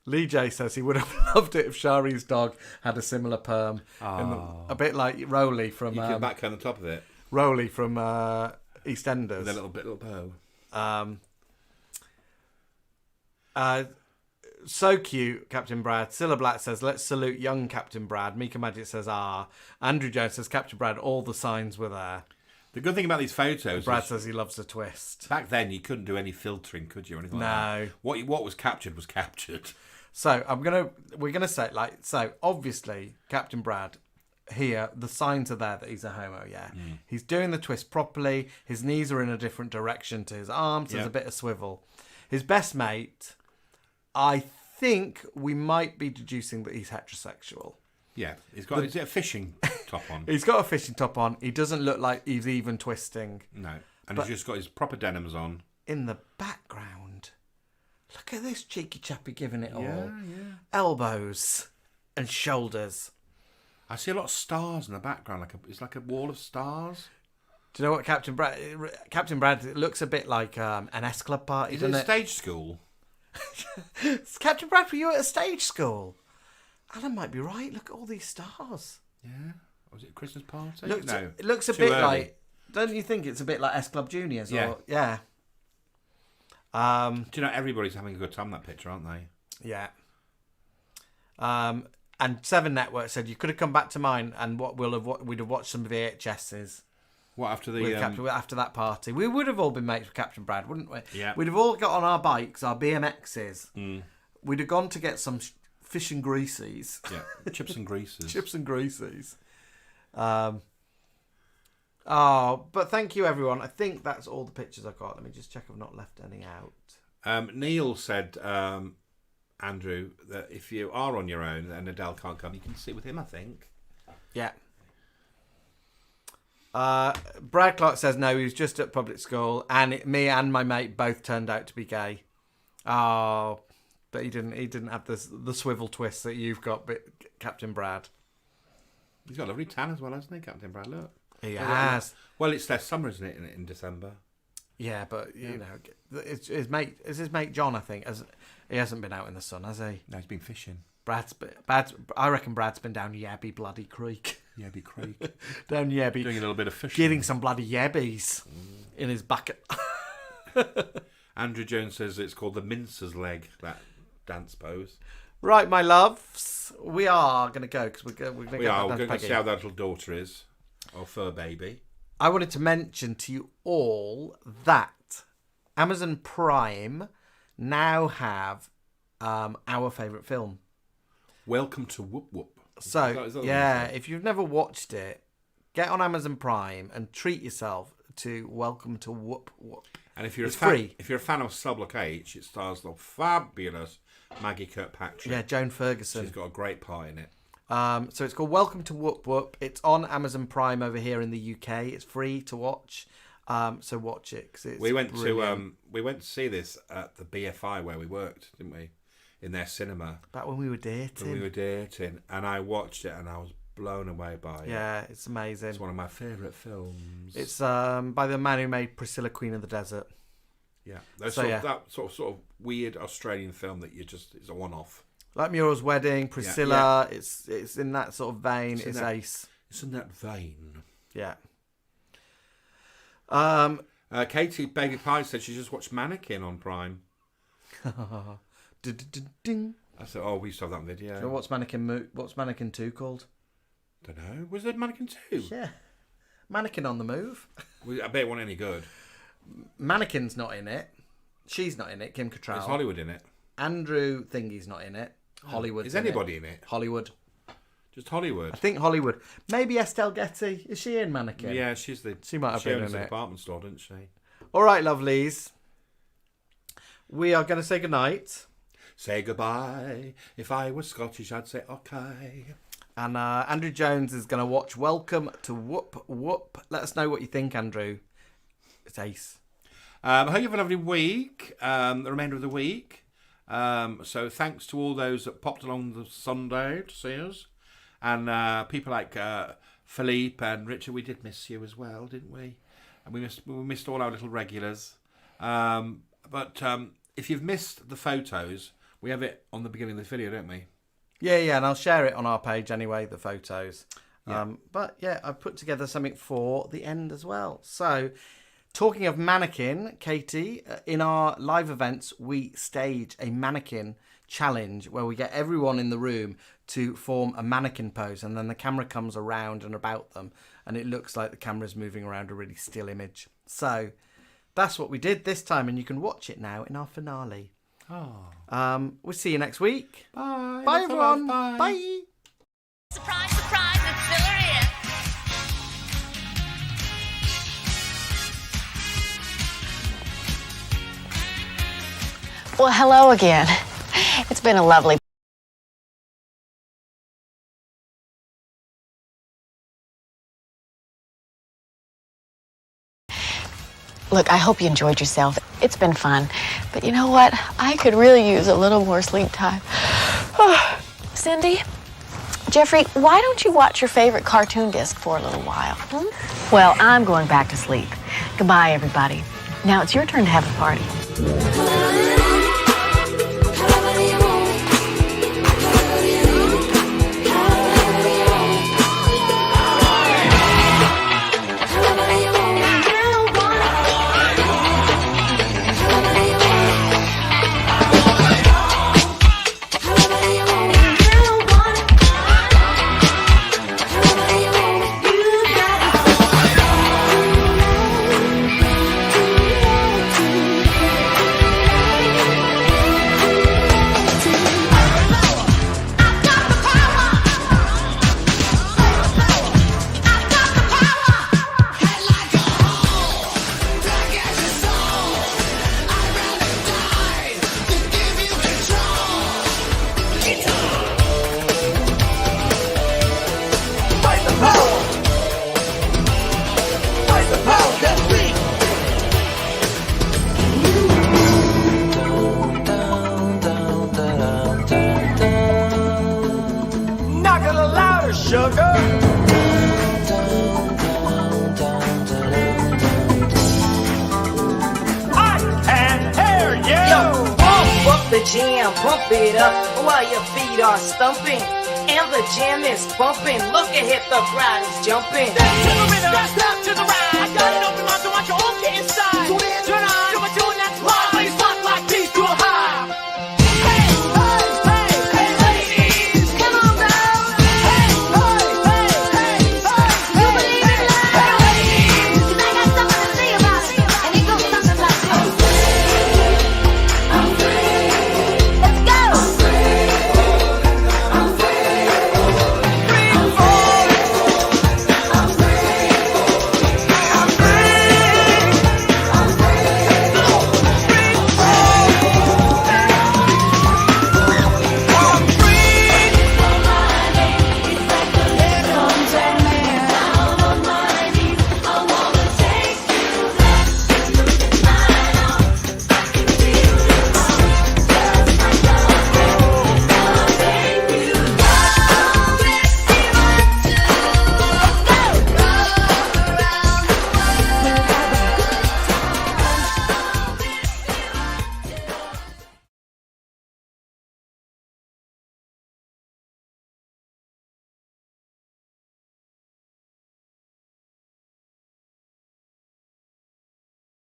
Lee J says he would have loved it if Shari's dog had a similar perm. A bit like Rowley from... You can back on the top of it. Rowley from EastEnders. With a little bow. So cute, Captain Brad. Cilla Black says, let's salute young Captain Brad. Mika Magic says, Andrew Jones says, Captain Brad, all the signs were there. The good thing about these photos Brad says he loves a twist. Back then, you couldn't do any filtering, could you? Or anything No. Like that. What was captured was captured. So we're gonna say obviously Captain Brad here, the signs are there that he's a homo. Yeah, he's doing the twist properly. His knees are in a different direction to his arms. There's a bit of swivel. His best mate, I think we might be deducing that he's heterosexual. Yeah, he's got is it a fishing top on? He's got a fishing top on. He doesn't look like he's even twisting. No, and he's just got his proper denims on. In the background, look at this cheeky chappy giving it all. Yeah. Elbows and shoulders. I see a lot of stars in the background. It's like a wall of stars. Do you know what Captain Brad? Captain Brad looks a bit like an S Club party, Is it doesn't a stage school? Captain Brad, were you at a stage school? Alan might be right. Look at all these stars. Yeah. Was it a Christmas party? It looks a too bit early. like. Don't you think it's a bit like S Club Juniors? Yeah. Or, yeah. Do you know everybody's having a good time in that picture, aren't they? Yeah. And Seven Network said you could have come back to mine, and we'd have watched some VHSs. What after the after that party? We would have all been mates with Captain Brad, wouldn't we? Yeah. We'd have all got on our bikes, our BMXs. Mm. We'd have gone to get some fish and greasies. Yeah, chips and greases. Chips and greasies. But thank you, everyone. I think that's all the pictures I've got. Let me just check I've not left any out. Neil said, Andrew, that if you are on your own and Adele can't come, you can sit with him, I think. Yeah. Brad Clark says no, he was just at public school, and me and my mate both turned out to be gay. Oh, but he didn't have the swivel twist that you've got, but Captain Brad. He's got a lovely tan as well, hasn't he, Captain Brad? Look. He has. Well, it's their summer, isn't it, in December? Yeah, but you know, it's his mate John. I think he hasn't been out in the sun, has he? No, he's been fishing. I reckon Brad's been down Yabby bloody Creek. Yabby Creek. Down Yabby. Doing a little bit of fishing. Getting some bloody yabbies in his bucket. Andrew Jones says it's called the mincer's leg, that dance pose. Right, my loves, we are going to go because we're going to go see how that little daughter is, or fur baby. I wanted to mention to you all that Amazon Prime now have our favourite film. Welcome to Whoop Whoop. So, yeah, if you've never watched it, get on Amazon Prime and treat yourself to Welcome to Whoop Whoop. And if you're free. If you're a fan of Sublock H, it stars the fabulous Maggie Kirkpatrick. Yeah, Joan Ferguson. She's got a great part in it. So it's called Welcome to Whoop Whoop. It's on Amazon Prime over here in the UK. It's free to watch. So watch it because it's brilliant. We went to see this at the BFI where we worked, didn't we? In their cinema. Back when we were dating. And I watched it and I was blown away by it. Yeah, it's amazing. It's one of my favourite films. It's by the man who made Priscilla, Queen of the Desert. Yeah, that sort of weird Australian film that it's a one-off. Like Muriel's Wedding, Priscilla. Yeah. It's in that sort of vein. It's ace. It's in that vein. Yeah. Katie Baby Pie said she just watched Mannequin on Prime. Ding. I said, oh, we used to have that video. Do you know what's Mannequin 2 called? Don't know. Was there Mannequin 2? Yeah. Mannequin on the Move. I bet it wasn't any good. Mannequin's not in it. She's not in it. Kim Cattrall. Is Hollywood in it? Andrew Thingy's not in it. Hollywood. Is anybody in it? Hollywood. Just Hollywood. I think Hollywood. Maybe Estelle Getty. Is she in Mannequin? Yeah, she's the. She might have been in owns it. a department store, didn't she? All right, lovelies. We are going to say goodnight. Say goodbye. If I was Scottish, I'd say okay. And Andrew Jones is going to watch Welcome to Whoop Whoop. Let us know what you think, Andrew. It's ace. I hope you have a lovely week. The remainder of the week. So thanks to all those that popped along the Sunday to see us. And people like Philippe and Richard, we did miss you as well, didn't we? And we missed all our little regulars. But if you've missed the photos, we have it on the beginning of this video, don't we? Yeah, and I'll share it on our page anyway, the photos. Yeah. But yeah, I've put together something for the end as well. So, talking of mannequin, Katie, in our live events, we stage a mannequin challenge where we get everyone in the room to form a mannequin pose, and then the camera comes around and about them, and it looks like the camera's moving around a really still image. So, that's what we did this time, and you can watch it now in our finale. Oh. We'll see you next week. Bye. Bye, everyone. Bye. Bye. Surprise, surprise, it's Hillary. Well, hello again. It's been a lovely. Look, I hope you enjoyed yourself. It's been fun. But you know what? I could really use a little more sleep time. Cindy, Jeffrey, why don't you watch your favorite cartoon disc for a little while? Well, I'm going back to sleep. Goodbye, everybody. Now it's your turn to have a party. Jam, pump it up while your feet are stumping, and the jam is bumping. Look ahead, the crowd is jumping. Step to the rhythm, step to the right.